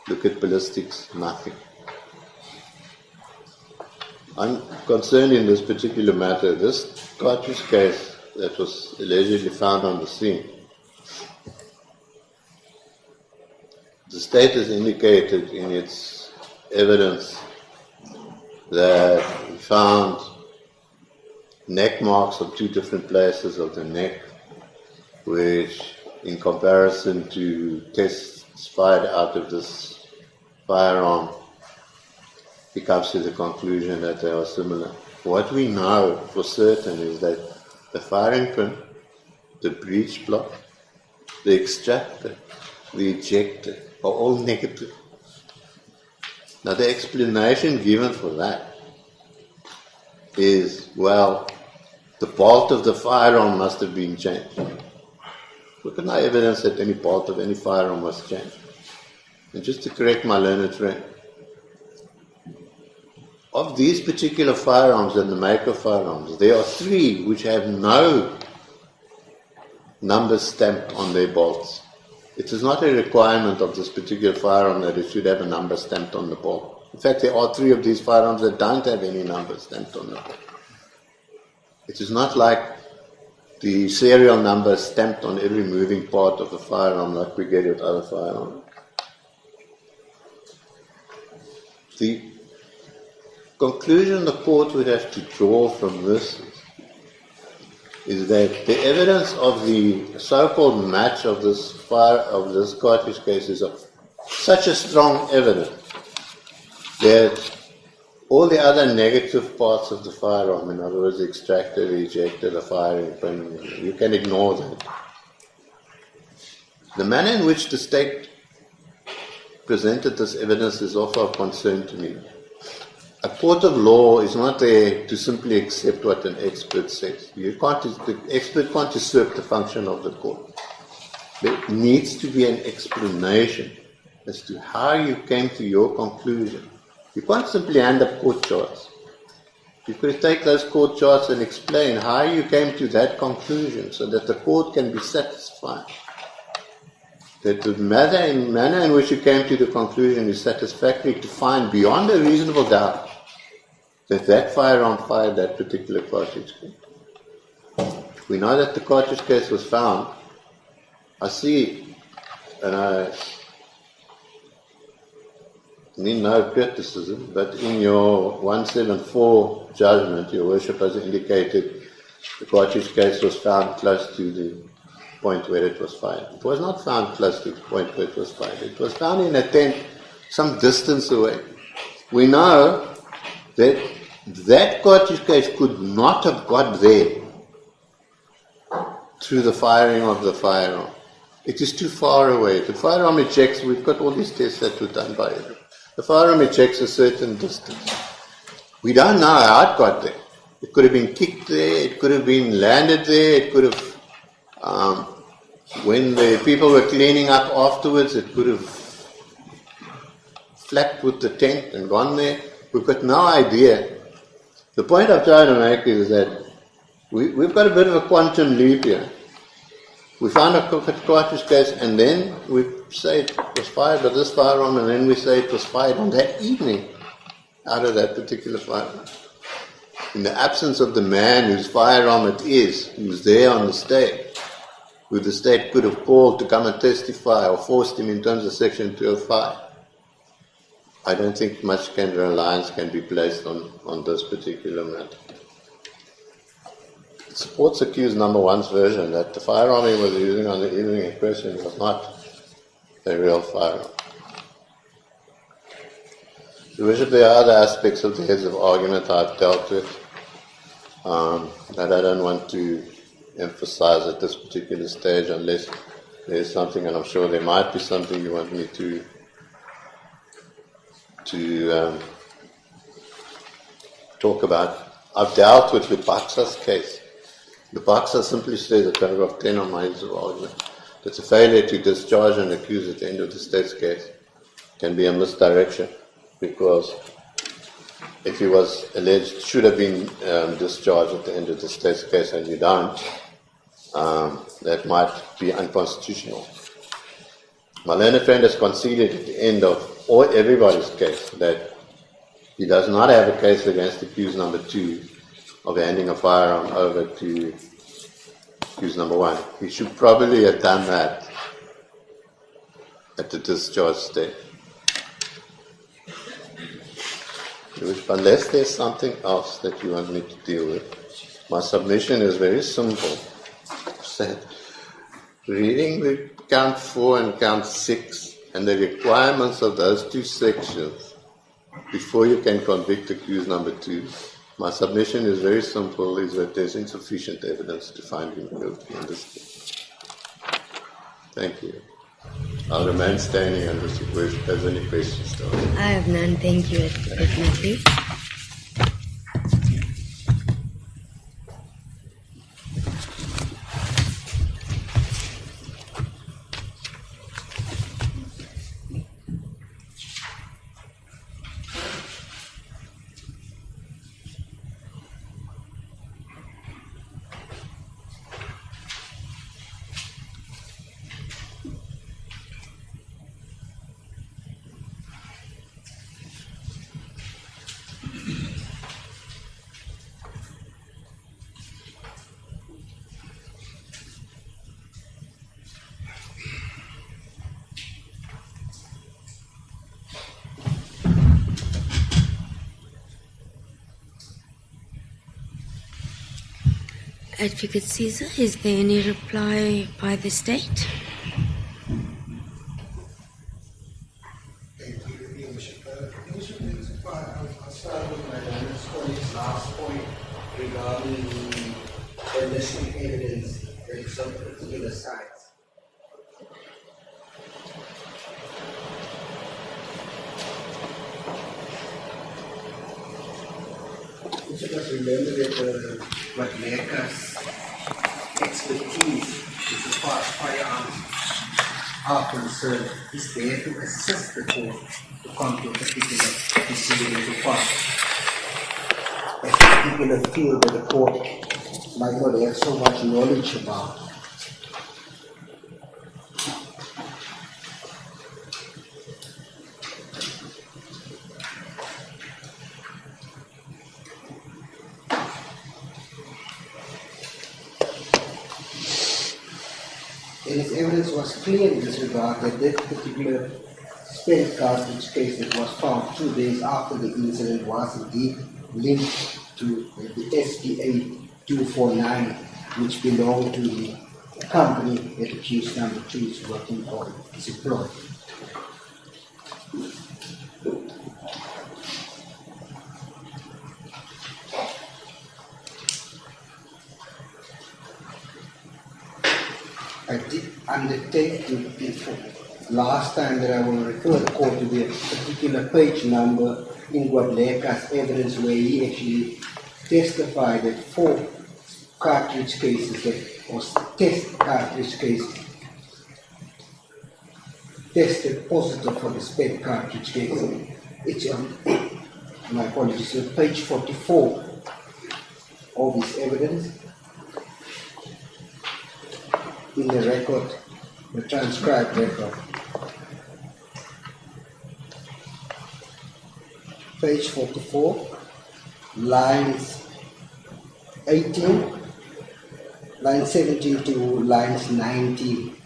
D: Look at ballistics, nothing. I'm concerned in this particular matter, this cartridge case that was allegedly found on the scene. The state has indicated in its evidence that we found neck marks on 2 different places of the neck, which in comparison to tests fired out of this firearm, he comes to the conclusion that they are similar. What we know for certain is that the firing pin, the breech block, the extractor, the ejector are all negative. Now the explanation given for that is, well, the bolt of the firearm must have been changed. Look at no evidence that any bolt of any firearm was changed. And just to correct my learned friend, of these particular firearms and the make of firearms, there are 3 which have no numbers stamped on their bolts. It is not a requirement of this particular firearm that it should have a number stamped on the bolt. In fact, there are 3 of these firearms that don't have any numbers stamped on the bolt. It is not like the serial number stamped on every moving part of the firearm like we get with other firearms. The conclusion the court would have to draw from this is that the evidence of the so-called match of this cartridge case is of such a strong evidence that all the other negative parts of the firearm, in other words, the extractor, the ejector, the firing pin, you can ignore that. The manner in which the state presented this evidence is also of concern to me. A court of law is not there to simply accept what an expert says. The expert can't usurp the function of the court. There needs to be an explanation as to how you came to your conclusion. You can't simply hand up court charts. You've got to take those court charts and explain how you came to that conclusion so that the court can be satisfied that the manner in which you came to the conclusion is satisfactory to find beyond a reasonable doubt that that firearm fired that particular cartridge case. We know that the cartridge case was found. I see, and mean no criticism, but in your 174 judgment, your worship has indicated the cartridge case was found close to the point where it was fired. It was not found close to the point where it was fired. It was found in a tent some distance away. We know that that cartridge case could not have got there through the firing of the firearm. It is too far away. The firearm ejects, we've got all these tests that were done by it. The firearm ejects a certain distance. We don't know how it got there. It could have been kicked there, it could have been landed there, it could have, when the people were cleaning up afterwards, it could have flapped with the tent and gone there. We've got no idea. The point I'm trying to make is that we've got a bit of a quantum leap here. We found a cartridge case and then we say it was fired by this firearm and then we say it was fired on that evening out of that particular firearm. In the absence of the man whose firearm it is, who's there on the stage, who the state could have called to come and testify or forced him in terms of Section 205, I don't think much reliance can be placed on this particular matter. It supports accused number one's version that the firearm he was using on the evening in question was not a real firearm. Your Worship, there are other aspects of the heads of argument I've dealt with that I don't want to emphasize at this particular stage unless there's something, and I'm sure there might be something you want me to talk about. I've dealt with the Baksa's case. The Baksa simply says at paragraph 10 of my heads of argument that a failure to discharge an accused at the end of the state's case can be a misdirection, because if he was alleged should have been discharged at the end of the state's case and you don't, that might be unconstitutional. My learned friend has conceded at the end of everybody's case that he does not have a case against accused number 2 of handing a firearm over to accused number 1. He should probably have done that at the discharge stage. Unless there's something else that you want me to deal with, my submission is very simple. Reading the count 4 and count 6 and the requirements of those two sections before you can convict accused number 2, my submission is very simple, is that there's insufficient evidence to find him guilty in this case. Thank you. I'll remain standing unless you have any questions.
B: I have none, thank you, definitely. Advocate Caesar, is there any reply by the state?
A: Thank you, Your Worship. I'll start with my colleague's last point regarding the missing evidence in some particular sites. You should just remember that what Mecca's expertise is as far as firearms are concerned is there to assist the court to come to a particular decision to pass. A particular field that the court might not have so much knowledge about. And his evidence was clear in this regard that that particular spent cartridge case that was found 2 days after the incident was indeed linked to the SPA 249, which belonged to the company that accused number 2 is working on, is employed. I did undertake to, last time, that I will refer the court to the particular page number in Guadaleka's evidence where he actually testified that 4 cartridge cases that was test cartridge cases tested positive for the spent cartridge case. It's my apologies, on page 44 of this evidence. In the record, the transcribed record. Page 44, lines 18, line 17 to lines 19.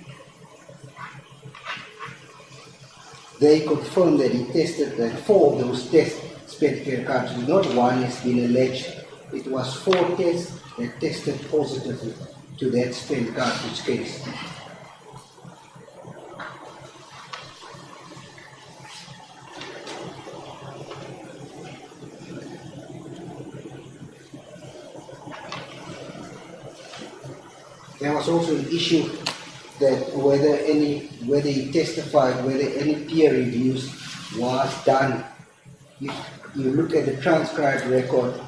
A: They confirmed that he tested that 4 of those tests spent cartridges, not one has been alleged. It was 4 tests that tested positively to that spent cartridge case. There was also an issue that whether he testified, whether any peer reviews was done. If you look at the transcribed record,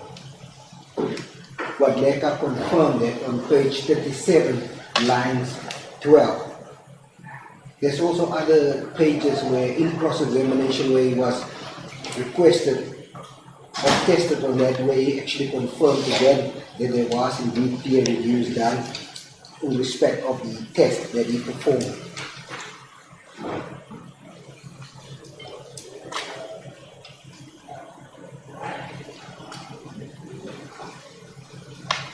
A: Guadaleka confirmed that on page 37, lines 12. There's also other pages where in cross-examination where he was requested or tested on that, where he actually confirmed to them that there was indeed peer reviews done in respect of the test that he performed.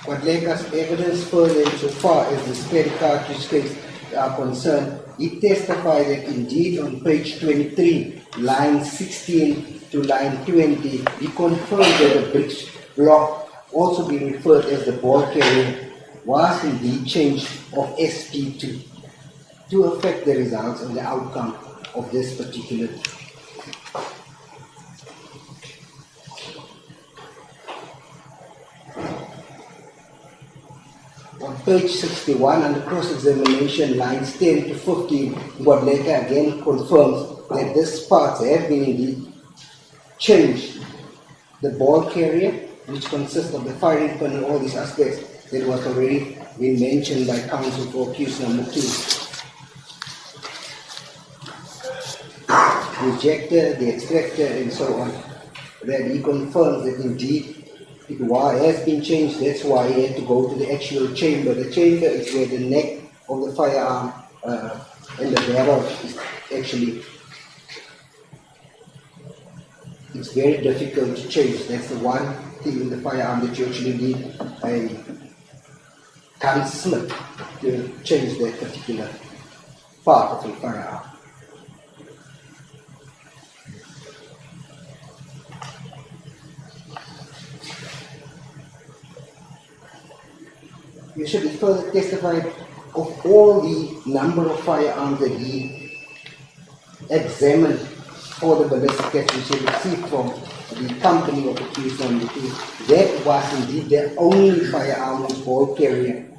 A: Guadaleka's evidence further insofar as the spent cartridge case are concerned, he testified that indeed on page 23, line 16 to line 20, he confirmed that the bridge block, also being referred as the ball carrier, was indeed changed of SP2 to affect the results and the outcome of this particular. On page 61, under cross-examination, lines 10 to 15, Guadaleka again confirms that this part have been indeed changed. The ball carrier, which consists of the firing pin and all these aspects, that was already been mentioned by counsel for accused number 2. The ejector, the extractor, and so on. That he confirms that indeed it has been changed. That's why he had to go to the actual chamber. The chamber is where the neck of the firearm and the barrel is actually. It's very difficult to change. That's the one thing in the firearm that you actually need a gunsmith to change that particular part of the firearm. You should be further testified of all the number of firearms that he examined for the ballistic test which he received from the company of accused number 2. That was indeed the only firearm with ball carrier.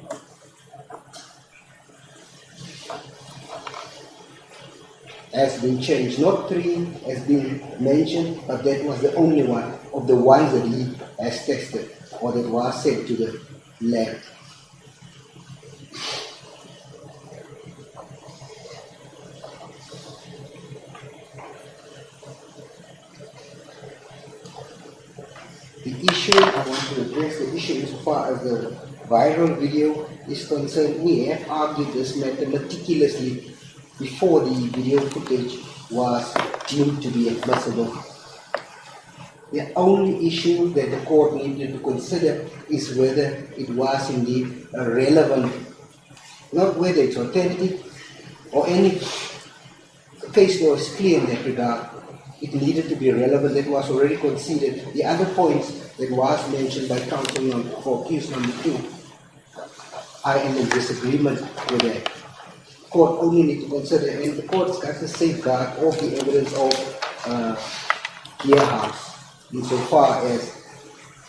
A: Has been changed. Not 3 has been mentioned, but that was the only one of the ones that he has tested or that was sent to the lab. The issue, I want to address the issue insofar as the viral video is concerned. We have argued this matter meticulously before the video footage was deemed to be admissible. The only issue that the court needed to consider is whether it was indeed relevant, not whether it's authentic or any case law is clear in that regard. It needed to be relevant. That was already conceded. The other points that was mentioned by counsel for accused number 2, I am in disagreement with that. Court only need to consider, and the court has to safeguard all the evidence of House insofar as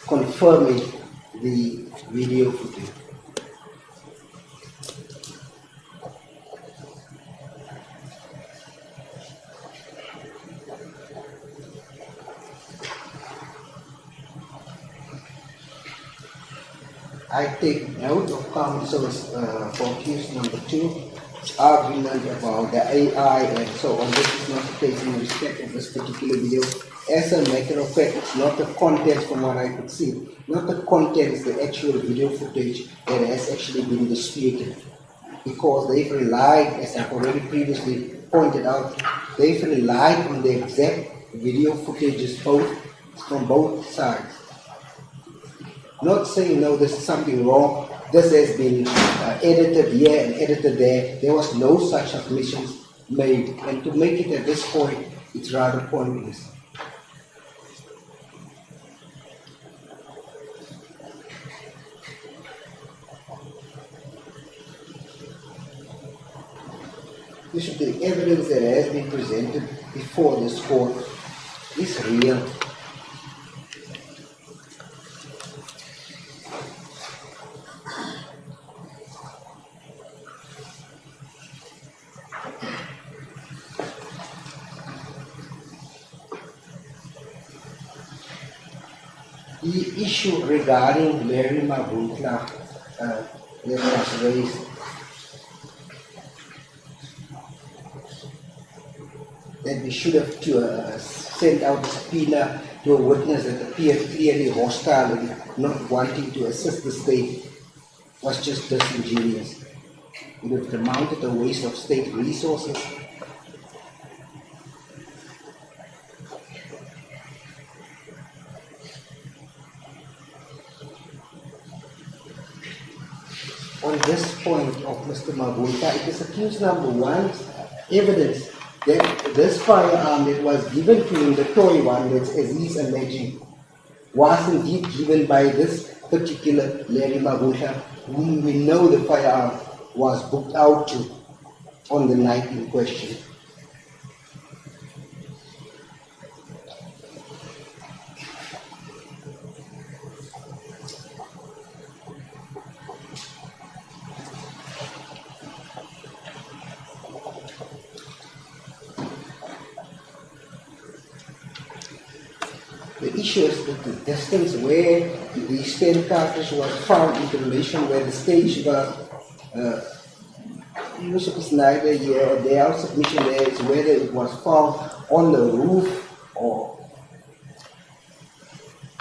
A: confirming the video footage. I take note of counsel's for accused number 2 argument about the AI and so on. This is not the case in respect of this particular video. As a matter of fact, it's not the contents from what I could see, not the contents, the actual video footage that has actually been disputed. Because they've relied, as I've already previously pointed out, they've relied on the exact video footages from both sides. Not saying, no, this is something wrong, this has been edited here and edited there. There was no such submissions made. And to make it at this point, it's rather pointless. This is the evidence that has been presented before this court is real. The issue regarding Larry Mabutla that was raised, that we should have sent out a subpoena to a witness that appeared clearly hostile and not wanting to assist the state, was just disingenuous. It would have amounted to a waste of state resources. On this point of Mr. Mabulta, it is accused number 1's evidence that this firearm that was given to him, the toy one, that's as he's alleging, was indeed given by this particular Larry Mabulta, whom we know the firearm was booked out to on the night in question. The issue is that the distance where the spent cartridge was found in relation where the stage was, is neither here or there. Our submission there is whether it was found on the roof or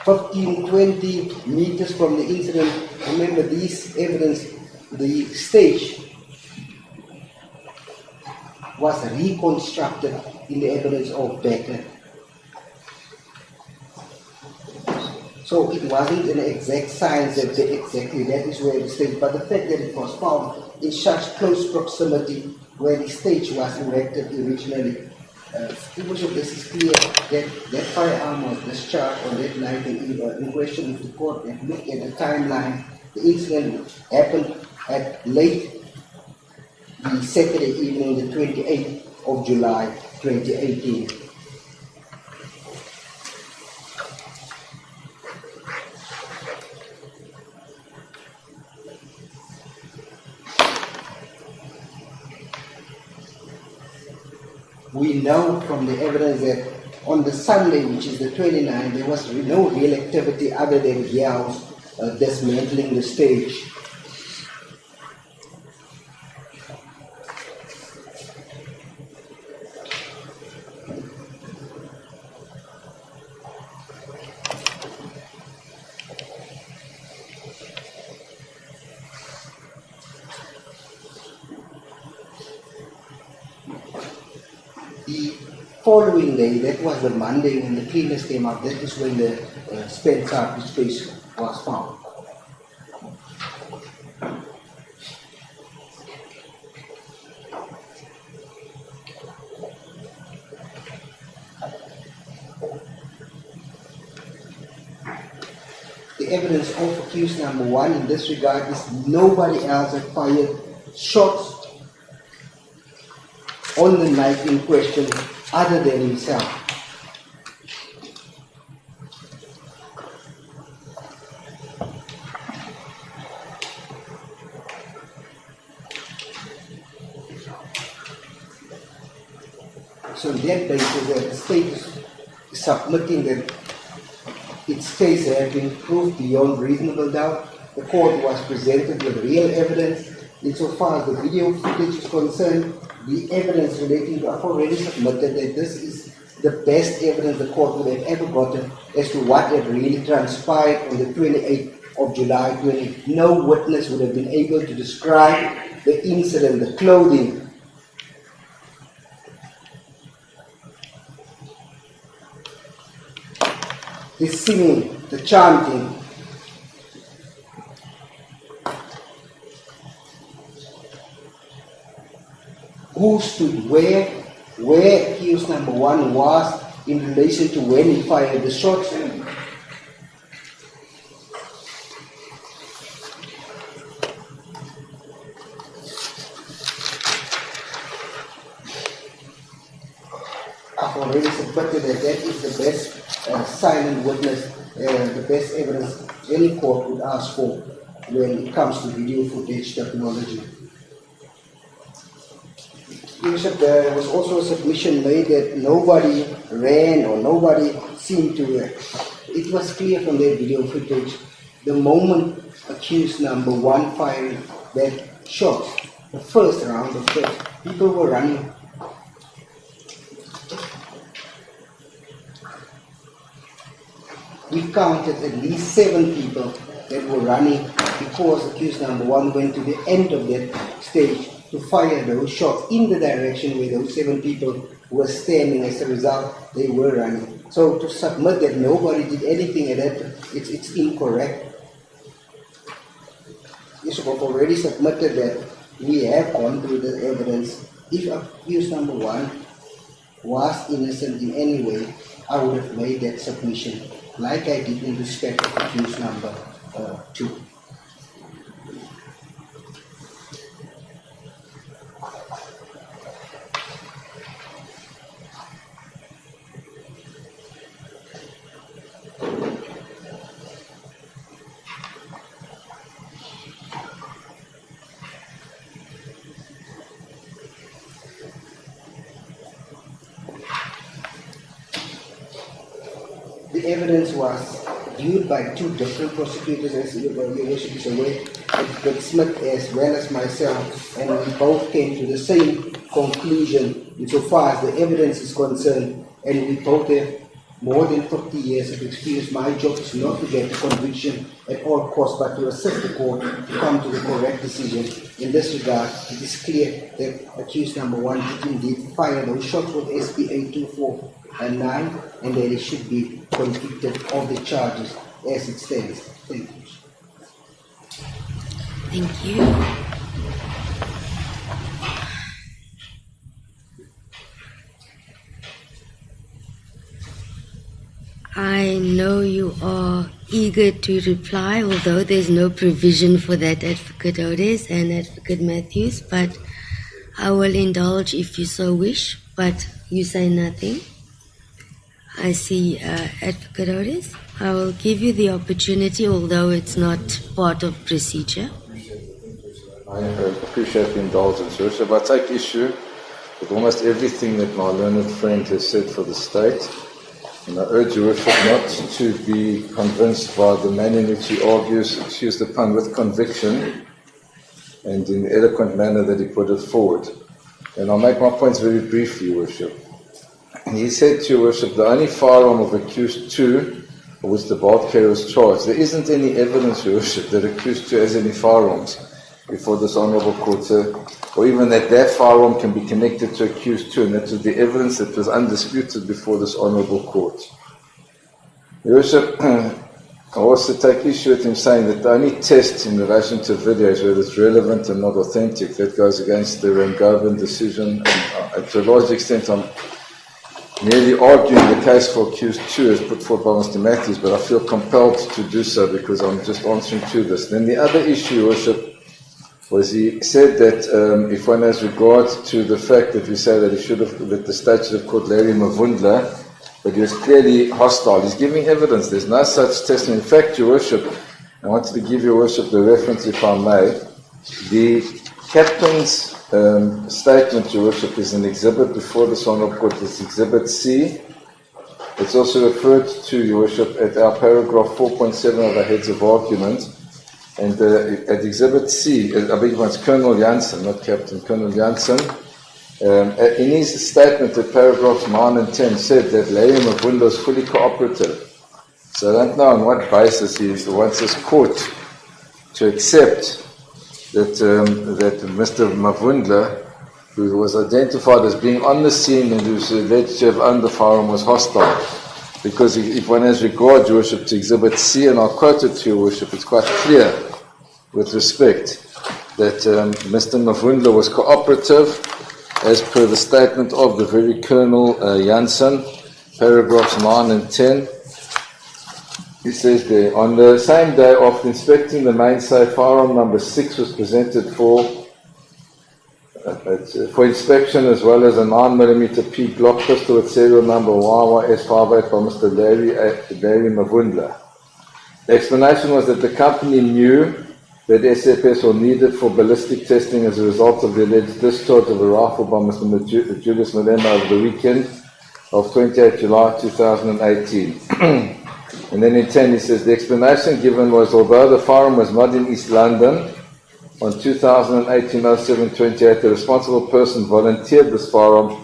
A: 15, 20 meters from the incident. Remember, these evidence, the stage was reconstructed in the evidence of Becker. So it wasn't an exact science that exactly that is where the stage, but the fact that it was found in such close proximity where the stage was erected originally, this is clear that that firearm was discharged on that night in question. If the court had looked at the timeline, the incident happened at late the Saturday evening, the 28th of July, 2018. We know from the evidence that on the Sunday, which is the 29th, there was no real activity other than yells dismantling the stage. The following day, that was the Monday when the cleaners came up, that is when the spent cartridge space was found. evidence of accused number 1 in this regard is nobody else had fired shots on the night in question other than himself. So on that basis, the state is submitting that its case had been proved beyond reasonable doubt. The court was presented with real evidence. Insofar as the video footage is concerned, the evidence relating to, I've already submitted that this is the best evidence the court would have ever gotten as to what had really transpired on the 28th of July 20. No witness would have been able to describe the incident, the clothing, the singing, the chanting. Who stood where accused number 1 was in relation to when he fired the shots. I've already submitted that is the best silent witness, the best evidence any court would ask for when it comes to video footage technology. There was also a submission made that nobody ran or nobody seemed to. It was clear from their video footage, the moment accused number 1 fired that shot, the first round of shots, people were running. We counted at least 7 people that were running because accused number 1 went to the end of that stage to fire those shots in the direction where those 7 people were standing. As a result, they were running. So to submit that nobody did anything at that, it's incorrect. Yes, I've already submitted that we have gone through the evidence. If accused number 1 was innocent in any way, I would have made that submission, like I did in respect of accused number 2. The evidence was viewed by 2 different prosecutors, as your worship is aware, Advocate Smith as well as myself, and we both came to the same conclusion insofar as the evidence is concerned, and we both have more than 50 years of experience. My job is not to get the conviction at all costs, but to assist the court to come to the correct decision. In this regard, it is clear that accused number 1 did indeed fire those shots with SPA 2409, and that he should be convicted of the charges as it stands. Thank you.
B: Thank you. I know you are eager to reply, although there's no provision for that, Advocate Odes and Advocate Matthews, but I will indulge if you so wish, but you say nothing. I see Advocate Odes. I will give you the opportunity, although it's not part of procedure.
C: I appreciate the indulgence, Your Worship. I take issue with almost everything that my learned friend has said for the state. And I urge Your Worship not to be convinced by the manner in which he argues, excuse the pun, with conviction and in the eloquent manner that he put it forward. And I'll make my points very briefly, Your Worship. He said to Your Worship, the only firearm of accused 2 for which the bard carrier was charged, there isn't any evidence, Your Worship, that accused 2 has any firearms before this honourable court, or even that firearm can be connected to accused 2, and that was the evidence that was undisputed before this honourable court. Your Worship, I also take issue with him saying that the only test in relation to videos, whether it's relevant and not authentic, that goes against the Rangovan decision, and to a large extent merely arguing the case for accused 2 as put forth by Mr. Matthews, but I feel compelled to do so because I'm just answering to this. Then the other issue, Your Worship, was he said that if one has regard to the fact that we say that that the state should have called Larry Mavundla, but he was clearly hostile. He's giving evidence. There's no such testimony. In fact, Your Worship, I wanted to give Your Worship the reference, if I may. The captain's statement, Your Worship, is an exhibit before this Honourable Court. It's Exhibit C. It's also referred to, Your Worship, at our paragraph 4.7 of our heads of argument. And at Exhibit C, I beg your pardon, Colonel Janssen, not Captain, Colonel Janssen, in his statement at paragraphs 9 and 10 said that Larry Mavundla was fully cooperative. So I don't know on what basis he wants his court to accept that Mr. Mavundla, who was identified as being on the scene and who was alleged to have owned the firearm, was hostile. Because if one has regard, Your Worship, to Exhibit C, and I'll quote it to Your Worship, it's quite clear with respect that Mr. Mavundla was cooperative as per the statement of the very Colonel Janssen, paragraphs 9 and 10. He says there, on the same day after inspecting the main safe, firearm number 6 was presented for inspection, as well as a 9mm P Glock pistol with serial number YYS58 by Mr. Larry Mavundla. The explanation was that the company knew that SFS were needed for ballistic testing as a result of the alleged discharge of a rifle by Mr. Julius Malema over the weekend of 28 July 2018. And then in 10 he says, the explanation given was, although the firearm was not in East London, on 2018-07-28, the responsible person volunteered this firearm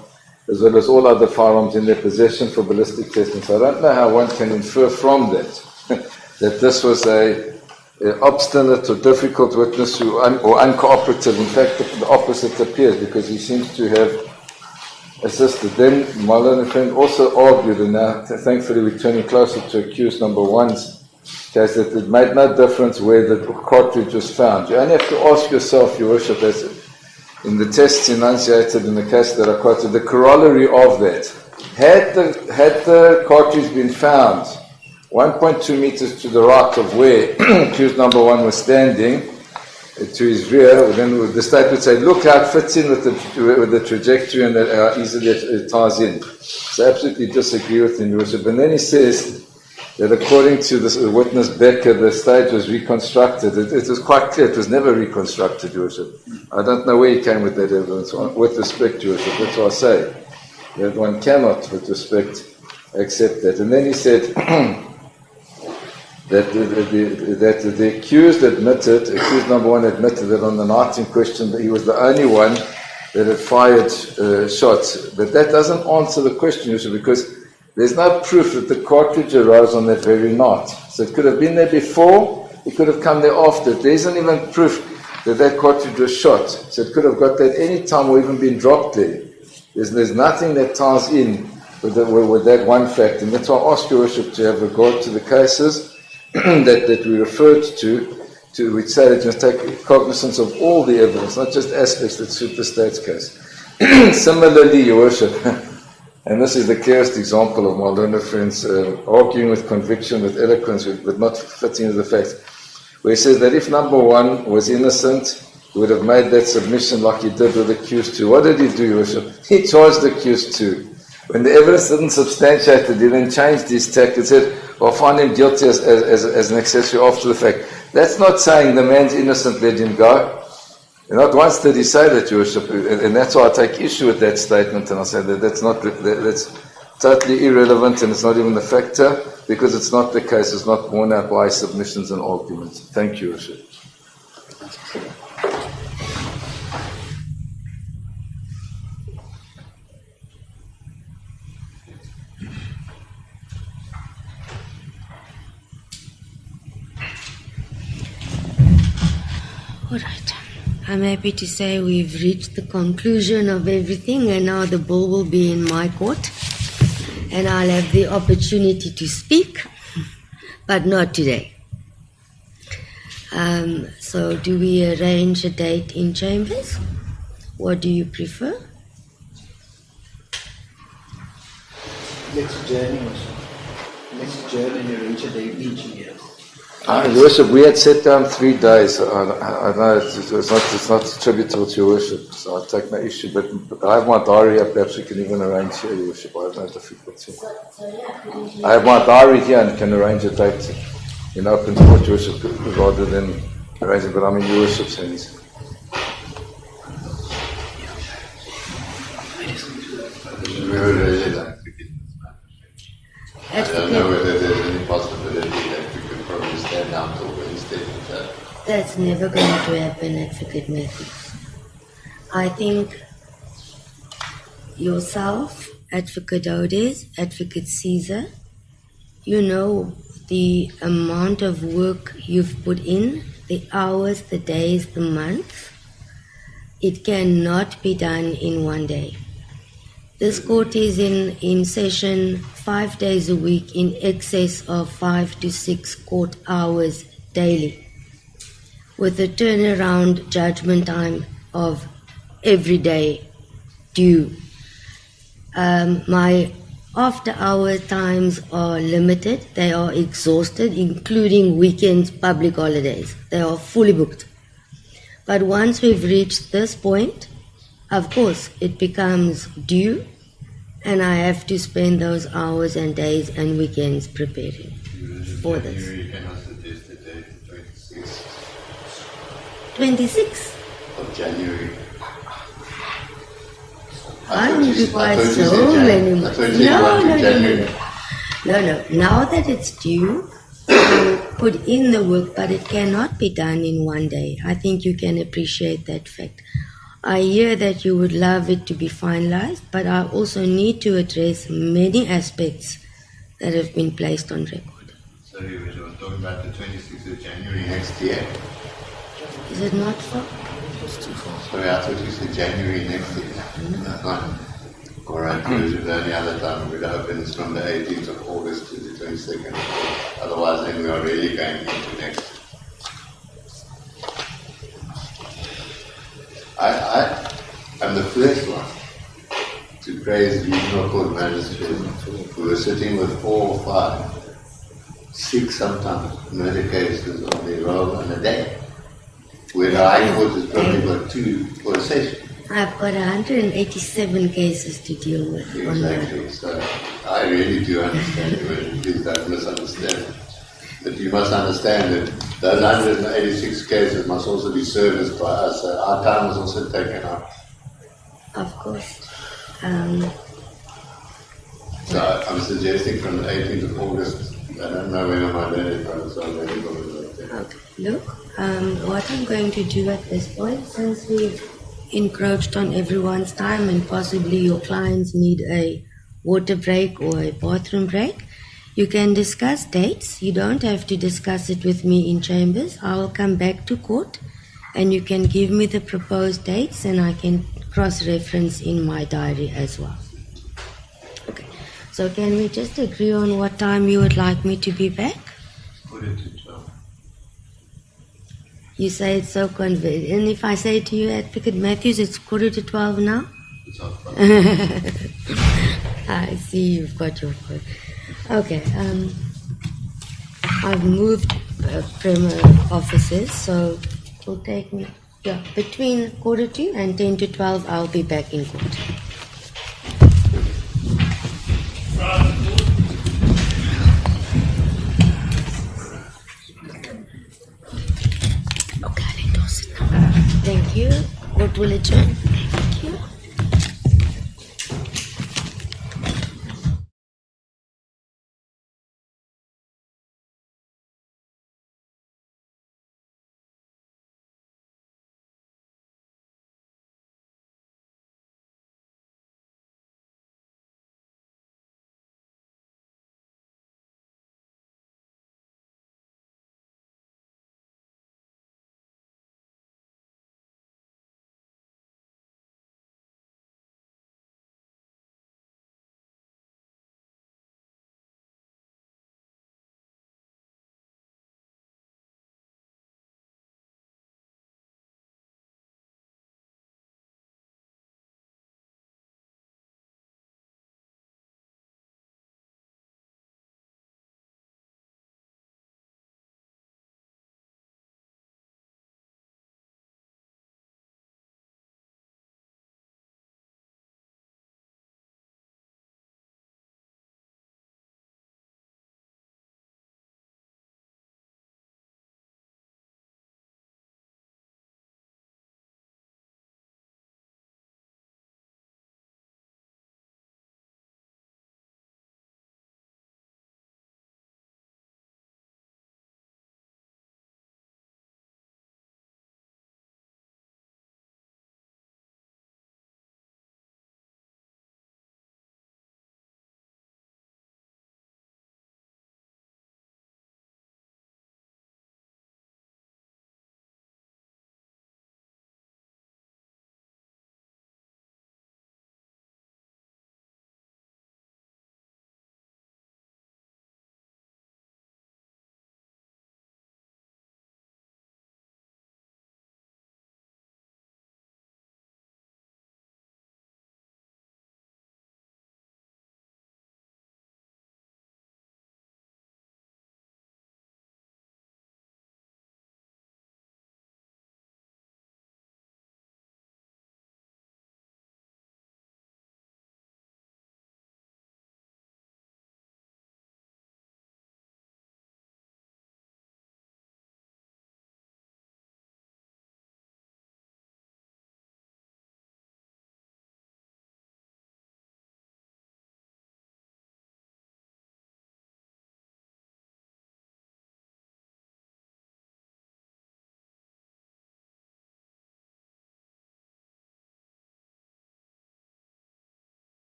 C: as well as all other firearms in their possession for ballistic testing. So I don't know how one can infer from that that this was a obstinate or difficult witness or uncooperative. In fact, the opposite appears, because he seems to have assisted. Then my learned friend also argued, and now thankfully we're turning closer to accused number 1's case, that it made no difference where the cartridge was found. You only have to ask yourself, Your Worship, as in the tests enunciated in the case that I quoted, the corollary of that. Had the cartridge been found 1.2 meters to the right of where accused number 1 was standing, to his rear, then the state would say, look how it fits in with the trajectory and how easily it ties in. So I absolutely disagree with him, Your Worship. And then he says that according to the witness Becker, the stage was reconstructed. It was quite clear it was never reconstructed, Your Worship. I don't know where he came with that evidence. With respect, Your Worship, that's what I say, that one cannot, with respect, accept that. And then he said that the accused number 1 admitted that on the night in question that he was the only one that had fired shots. But that doesn't answer the question, Your Worship, because there's no proof that the cartridge arose on that very night. So it could have been there before, it could have come there after. There isn't even proof that that cartridge was shot. So it could have got there at any time or even been dropped there. There's nothing that ties in with that one fact. And that's why I ask Your Worship to have regard to the cases that we referred to which say that you must take cognizance of all the evidence, not just aspects that suit the state's case. Similarly, Your Worship, and this is the clearest example of my learned friends arguing with conviction, with eloquence, but not fitting into the facts, where he says that if number 1 was innocent, he would have made that submission like he did with accused 2. What did he do, Your Worship? He charged accused 2. When the evidence didn't substantiate it, he then changed his tack and said, I'll find him guilty as an accessory after the fact. That's not saying the man's innocent, let him go. And not once did he say that, Your Worship, and that's why I take issue with that statement, and I say that that's totally irrelevant, and it's not even a factor, because it's not the case, it's not borne out by submissions and arguments. Thank you, Your Worship.
B: All right. I'm happy to say we've reached the conclusion of everything, and now the ball will be in my court, and I'll have the opportunity to speak, but not today. So do we arrange a date in chambers? What do you prefer?
A: Let's adjourn, Worship. Let's adjourn and arrange a date each year.
C: Your Worship, we had set down 3 days. I know it's not attributable to Your Worship, so I'll take no issue. But I have my diary here, perhaps we can even arrange here, Your Worship. I have no difficulty. I have my diary here and can arrange a date in open court, Your Worship, rather than arranging, but I'm in Your Worship's hands.
D: I don't know whether there's any possibility that we could probably stand down till Wednesday.
B: That's never going to happen, Advocate Matthews. I think yourself, Advocate Odes, Advocate Caesar, you know the amount of work you've put in, the hours, the days, the months. It cannot be done in one day. This court is in session 5 days a week, in excess of 5 to 6 court hours daily, with a turnaround judgment time of every day due. My after-hour times are limited. They are exhausted, including weekends, public holidays. They are fully booked. But once we've reached this point, of course, it becomes due, and I have to spend those hours and days and weekends preparing for this.
D: You cannot suggest a date, 26th
B: 26?
D: of January.
B: I will require so many months. No. Now that it's due, you put in the work, but it cannot be done in one day. I think you can appreciate that fact. I hear that you would love it to be finalized, but I also need to address many aspects that have been placed on record.
D: Sorry, we were talking about the 26th of January next year.
B: Is it not so?
D: Sorry, I thought you said January next year. No. All right, usually the only other time we'd open is from the 18th of August to the 22nd. Otherwise, then we are really going into next. I'm the first one to praise regional court magistrates who are sitting with 4 or 5, 6 sometimes murder cases on their roll on a day, where the High Court has probably got 2 for a session.
B: I've got 187 cases to deal with.
D: Exactly. So I really do understand you. Please don't misunderstand. But you must understand that those 186 cases must also be serviced by us. So our time is also taken up.
B: Of course.
D: So I'm suggesting from the 18th of August. I don't know when my day is, so I'm ready for it.
B: Okay. Look, what I'm going to do at this point, since we've encroached on everyone's time and possibly your clients need a water break or a bathroom break, you can discuss dates. You don't have to discuss it with me in chambers. I will come back to court and you can give me the proposed dates and I can cross-reference in my diary as well. Okay. So can we just agree on what time you would like me to be back?
D: Put it to 12.
B: You say it's so convenient. And if I say to you, Advocate Matthews, it's 11:45 now?
D: It's off.
B: I see you've got your point. Okay. I've moved offices, so it will take me between 11:45 and 10 to 12. I'll be back in court. Okay, I'll endorse it now. Thank you. Court will adjourn.